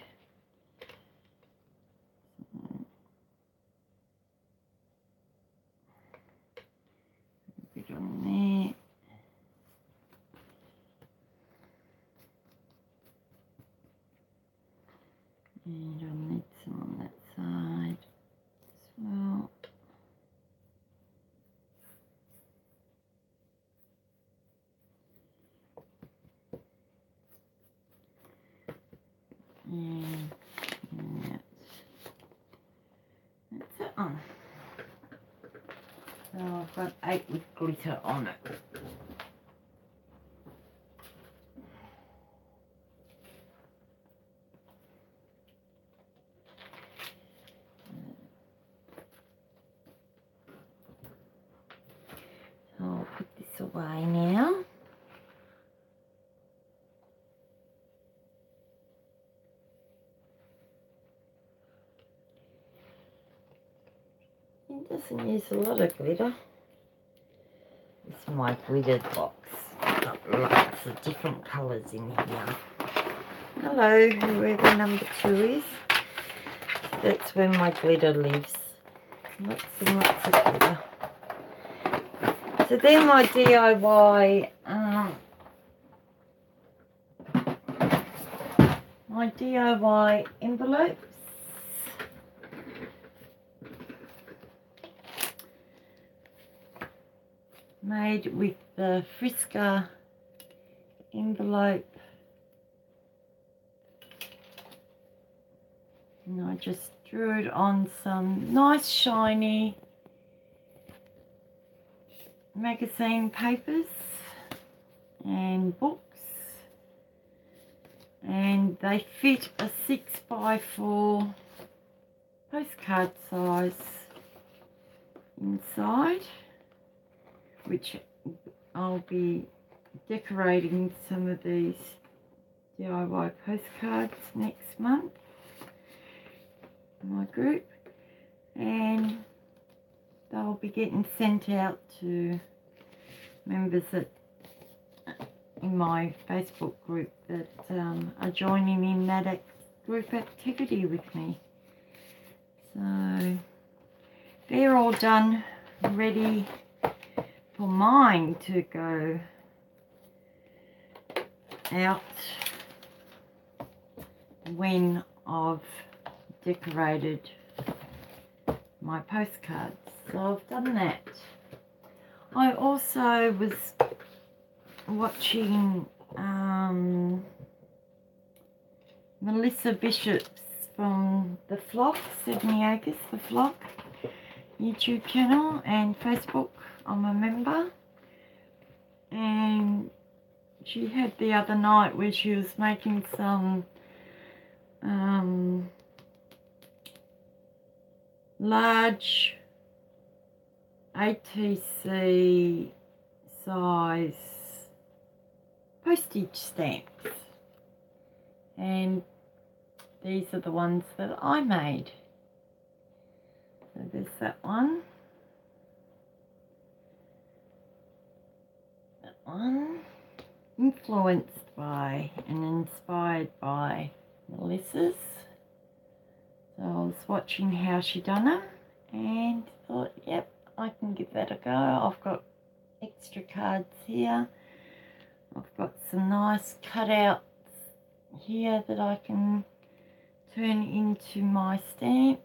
A bit on there. And I'll need some on that side as well. And So I've got 8 with glitter on it. So I'll put this away now. It doesn't use a lot of glitter. This is my glitter box. Got lots of different colours in here. Hello, whoever number 2 is. That's where my glitter lives. Lots and lots of glitter. So they're my DIY, envelopes. Made with the Frisker envelope. And I just drew it on some nice shiny magazine papers and books, and they fit a 6x4 postcard size inside, which I'll be decorating some of these DIY postcards next month in my group, and they'll be getting sent out to members that in my Facebook group that are joining in that group activity with me. So they're all done, ready for mine to go out when I've decorated my postcards. So I've done that. I also was watching Melissa Bishop's from the Flock, 70 Acres, the Flock YouTube channel and Facebook. I'm a member, and she had the other night where she was making some large ATC size postage stamps, and these are the ones that I made. So there's that one, influenced by and inspired by Melissa's. So I was watching how she done them and thought, yep, I can give that a go. I've got extra cards here. I've got some nice cutouts here that I can turn into my stamps.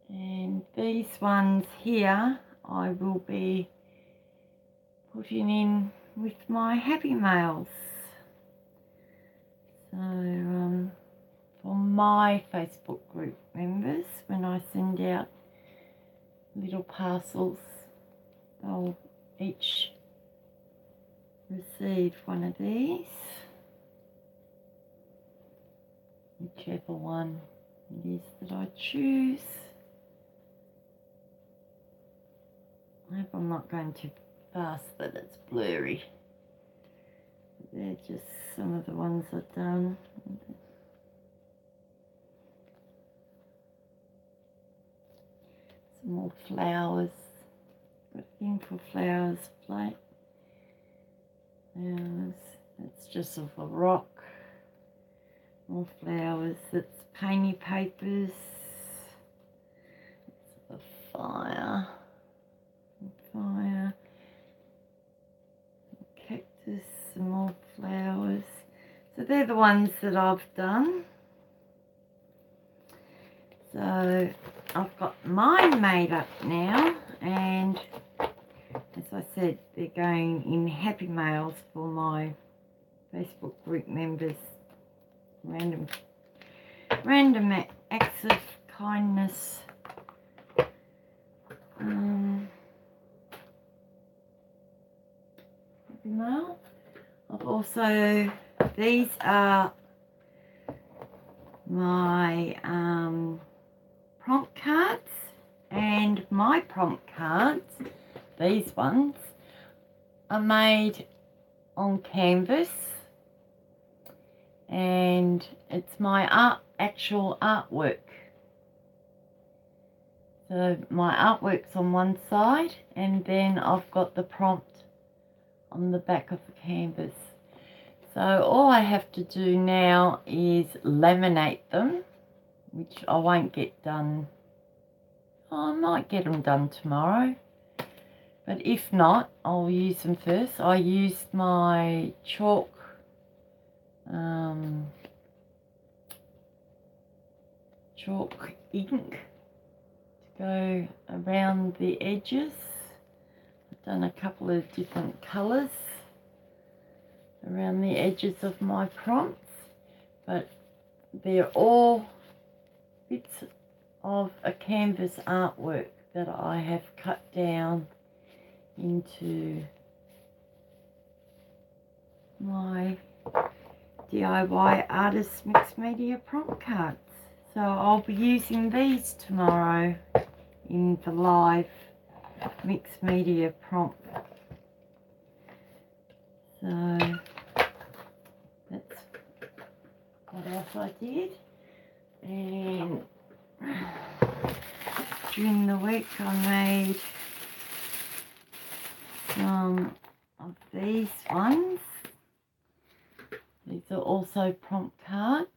And these ones here I will be putting in with my Happy Mails. So for my Facebook group members, when I send out little parcels, they'll each receive one of these, whichever one it is that I choose. I hope I'm not going too fast that it's blurry. They're just some of the ones I've done. Some more flowers. Got a thing for flowers plate. Flowers. That's just of a rock. More flowers. That's painty papers. It's a fire. Fire. Cactus. Some more flowers. So they're the ones that I've done. So I've got mine made up now, and as I said, they're going in Happy Mails for my Facebook group members. Random acts of kindness Now I've also, these are my prompt cards, and my prompt cards, these ones, are made on canvas, and it's my actual artwork. So my artwork's on one side, and then I've got the prompt on the back of the canvas. So all I have to do now is laminate them, which I won't get done. I might get them done tomorrow, but if not, I'll use them first. I used my chalk ink to go around the edges. I've done a couple of different colours around the edges of my prompts, but they're all bits of a canvas artwork that I have cut down into my DIY Artist Mixed Media prompt cards. So I'll be using these tomorrow in the live mixed media prompt. So that's what else I did. And during the week I made some of these ones. These are also prompt cards,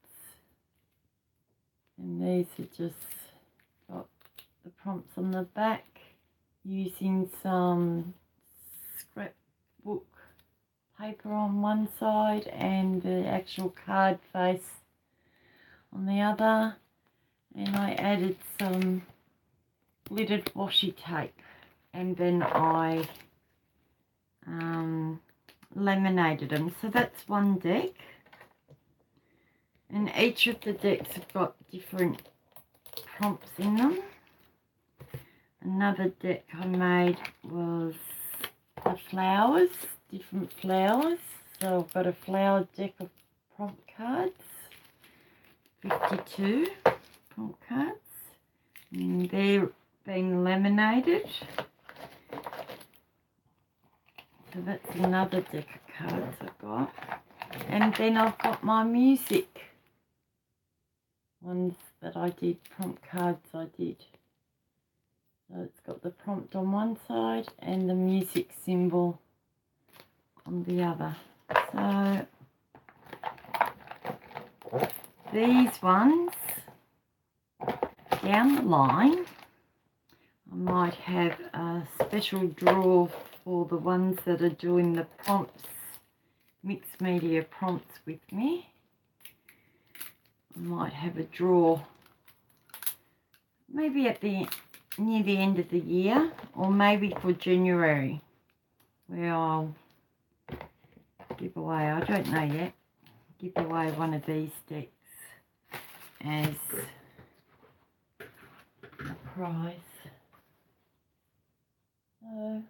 and these are just got the prompts on the back using some scrapbook paper on one side and the actual card face on the other, and I added some glittered washi tape, and then I laminated them. So that's one deck, and each of the decks have got different prompts in them. Another deck I made was the flowers, different flowers. So I've got a flower deck of prompt cards, 52 prompt cards, and they're being laminated. So that's another deck of cards I've got. And then I've got my music ones that I did, prompt cards I did. So it's got the prompt on one side and the music symbol on the other. So these ones, down the line, I might have a special drawer for the ones that are doing the prompts, mixed media prompts with me. I might have a drawer maybe at the near the end of the year, or maybe for January, where I'll give away, I don't know yet, give away one of these decks as a prize. So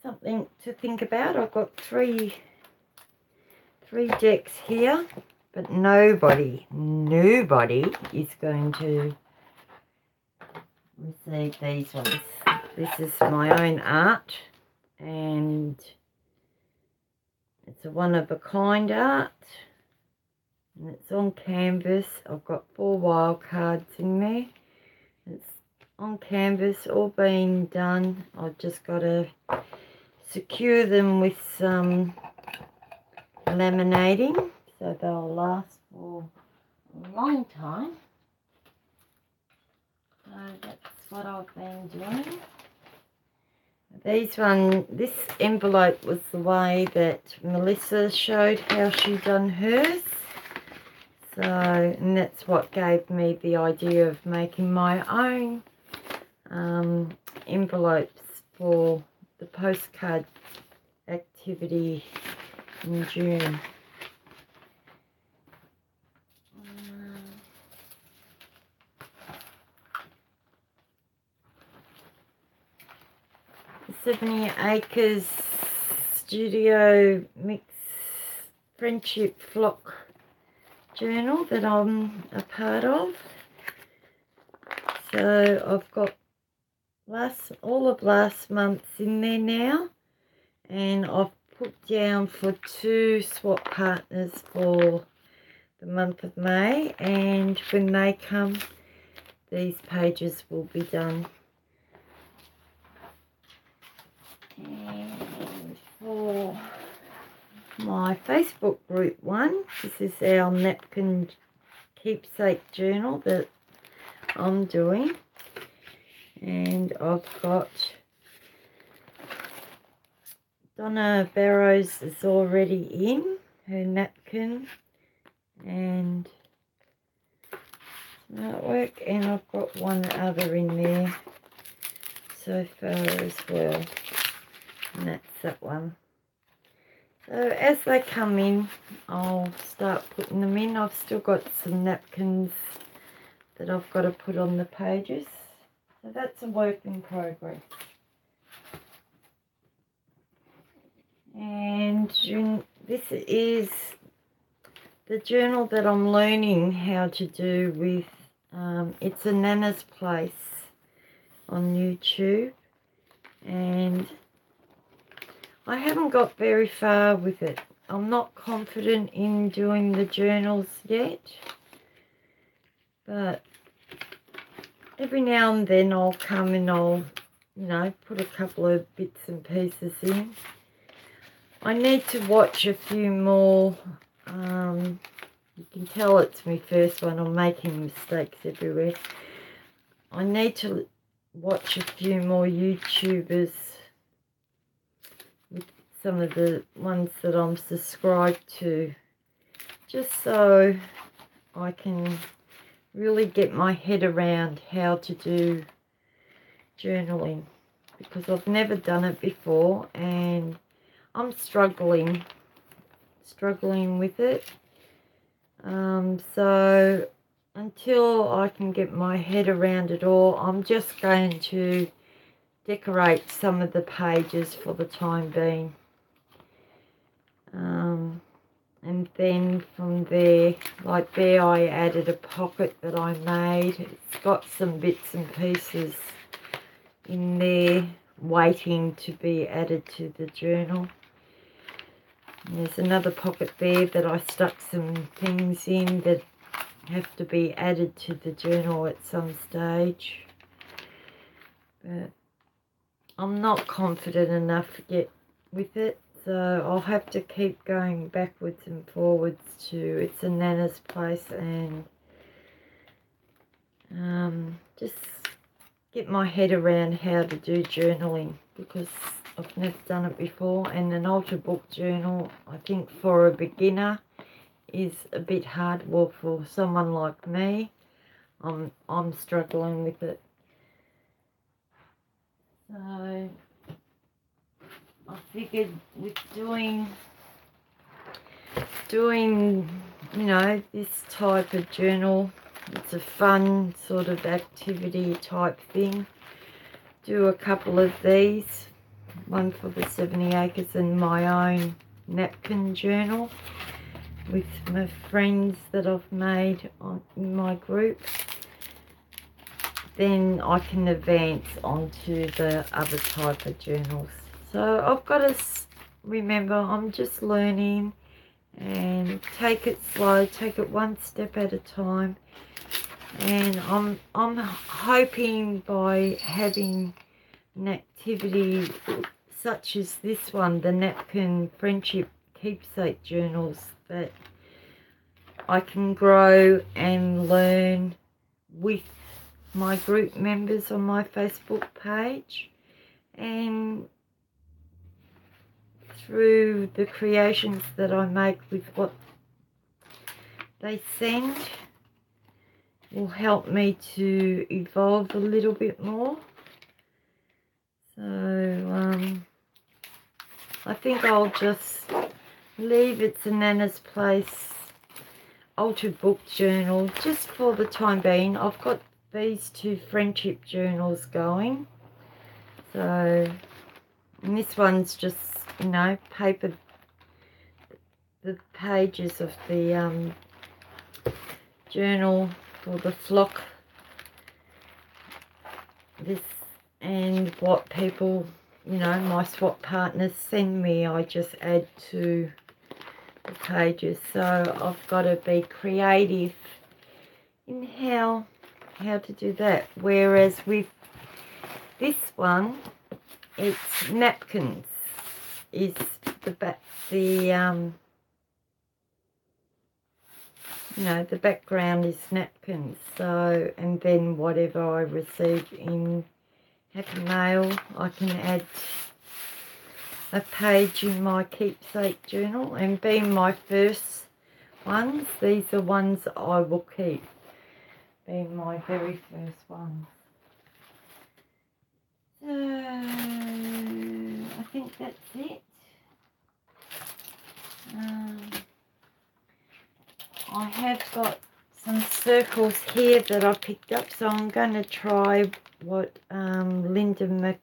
something to think about. I've got three decks here, but nobody is going to receive these ones. This is my own art, and it's a one-of-a-kind art, and it's on canvas. I've got 4 wild cards in there. It's on canvas, all being done. I've just got to secure them with some laminating so they'll last for a long time. So that's what I've been doing. This envelope was the way that Melissa showed how she done hers. So, and that's what gave me the idea of making my own envelopes for the postcard activity in June. the 70 Acres Studio Mix Friendship Flock journal that I'm a part of. So I've got all of last month's in there now, and I've put down for 2 swap partners for the month of May, and when they come these pages will be done. And for my Facebook group one, this is our napkin keepsake journal that I'm doing, and I've got Donna Barrows is already in her napkin and artwork, and I've got one other in there so far as well, and that's that one. So as they come in, I'll start putting them in. I've still got some napkins that I've got to put on the pages, so that's a work in progress. And this is the journal that I'm learning how to do with, it's a Nana's Place on YouTube, and I haven't got very far with it. I'm not confident in doing the journals yet, but every now and then I'll come and I'll, put a couple of bits and pieces in. I need to watch a few more. You can tell it's my first one. I'm making mistakes everywhere. I need to watch a few more YouTubers with some of the ones that I'm subscribed to, just so I can really get my head around how to do journaling, because I've never done it before and I'm struggling with it. So until I can get my head around it all, I'm just going to decorate some of the pages for the time being. And then from there, like there, I added a pocket that I made. It's got some bits and pieces in there waiting to be added to the journal. And there's another pocket there that I stuck some things in that have to be added to the journal at some stage. But I'm not confident enough yet with it, so I'll have to keep going backwards and forwards to It's a Nana's Place and just get my head around how to do journaling, because I've never done it before. And an altar book journal, I think for a beginner, is a bit hard. Well, for someone like me, I'm struggling with it. So I figured with doing this type of journal, it's a fun sort of activity type thing. Do a couple of these, one for the 70 Acres and my own napkin journal with my friends that I've made in my group. Then I can advance onto the other type of journals. So I've got to remember, I'm just learning, and take it slow, take it one step at a time. And I'm hoping by having an activity such as this one, the Napkin Friendship Keepsake Journals, that I can grow and learn with my group members on my Facebook page, and through the creations that I make with what they send will help me to evolve a little bit more. So I think I'll just leave It's a Nana's Place altered book journal just for the time being. I've got these 2 friendship journals going, so And this one's just, you know, paper, the pages of the journal for the flock. This and what people, you know, my swap partners send me, I just add to the pages. So I've got to be creative in how to do that. Whereas with this one, it's napkins. Is you know, the background is napkins. So, and then whatever I receive in Happy Mail, I can add a page in my keepsake journal. And being my first ones, these are ones I will keep. Being my very first ones. So, I think that's it. I have got some circles here that I picked up, so I'm going to try what Linda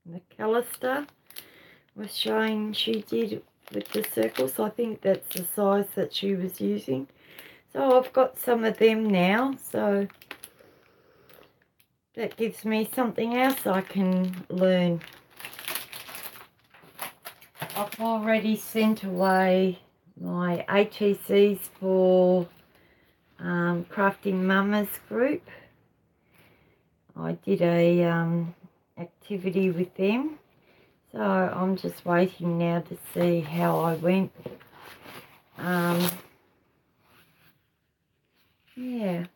McAllister was showing she did with the circles. I think that's the size that she was using. So I've got some of them now, so that gives me something else I can learn. I've already sent away my ATCs for Crafting Mamas group. I did a activity with them, so I'm just waiting now to see how I went. Yeah,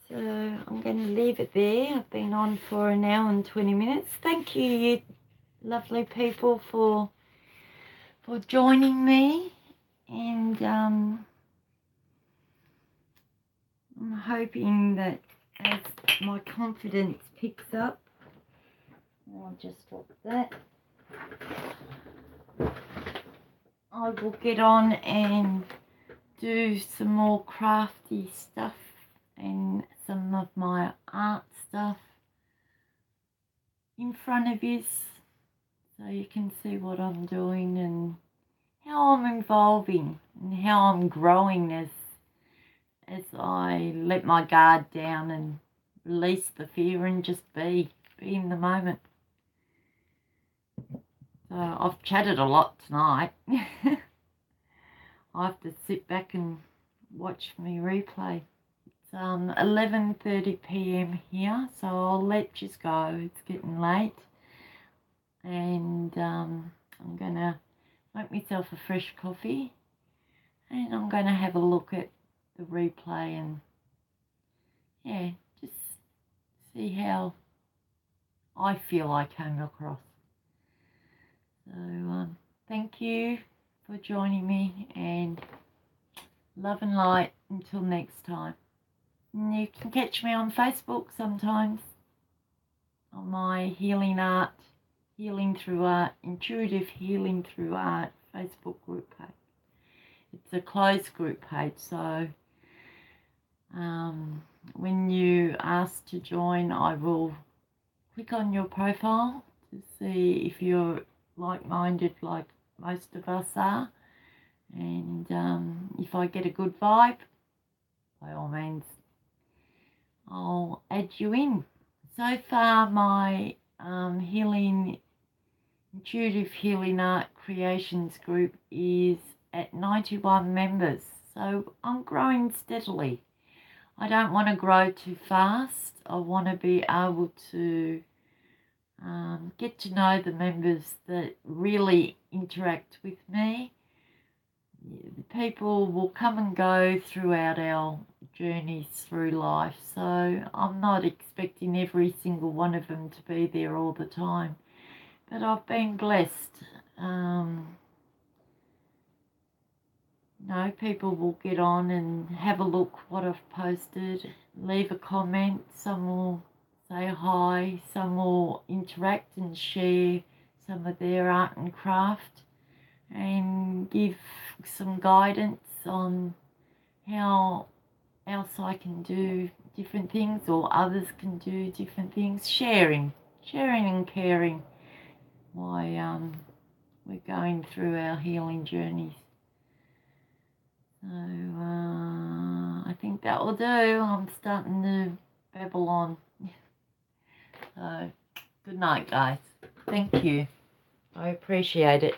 so I'm going to leave it there. I've been on for an hour and 20 minutes. Thank you, you lovely people, for joining me, and I'm hoping that as my confidence picks up, I'll just stop that, I will get on and do some more crafty stuff and some of my art stuff in front of you, so you can see what I'm doing and how I'm evolving and how I'm growing as I let my guard down and release the fear and just be in the moment. So I've chatted a lot tonight. I have to sit back and watch me replay. It's 11:30 p.m. here, so I'll let you go. It's getting late, and I'm gonna make myself a fresh coffee, and I'm gonna have a look at the replay and yeah, just see how I feel I came across. So thank you for joining me, and love and light until next time. And you can catch me on Facebook sometimes on my Healing Art, Healing Through Art, Intuitive Healing Through Art Facebook group page. It's a closed group page, so when you ask to join, I will click on your profile to see if you're like-minded like most of us are, and if I get a good vibe, by all means I'll add you in. So far my Intuitive Healing Art Creations group is at 91 members, so I'm growing steadily. I don't want to grow too fast. I want to be able to get to know the members that really interact with me. The people will come and go throughout our journeys through life, so I'm not expecting every single one of them to be there all the time, but I've been blessed. People will get on and have a look what I've posted, leave a comment, some will say hi, some will interact and share some of their art and craft and give some guidance on how else I can do different things, or others can do different things. Sharing and caring while we're going through our healing journeys. So I think that will do. I'm starting to babble on. So good night, guys. Thank you. I appreciate it.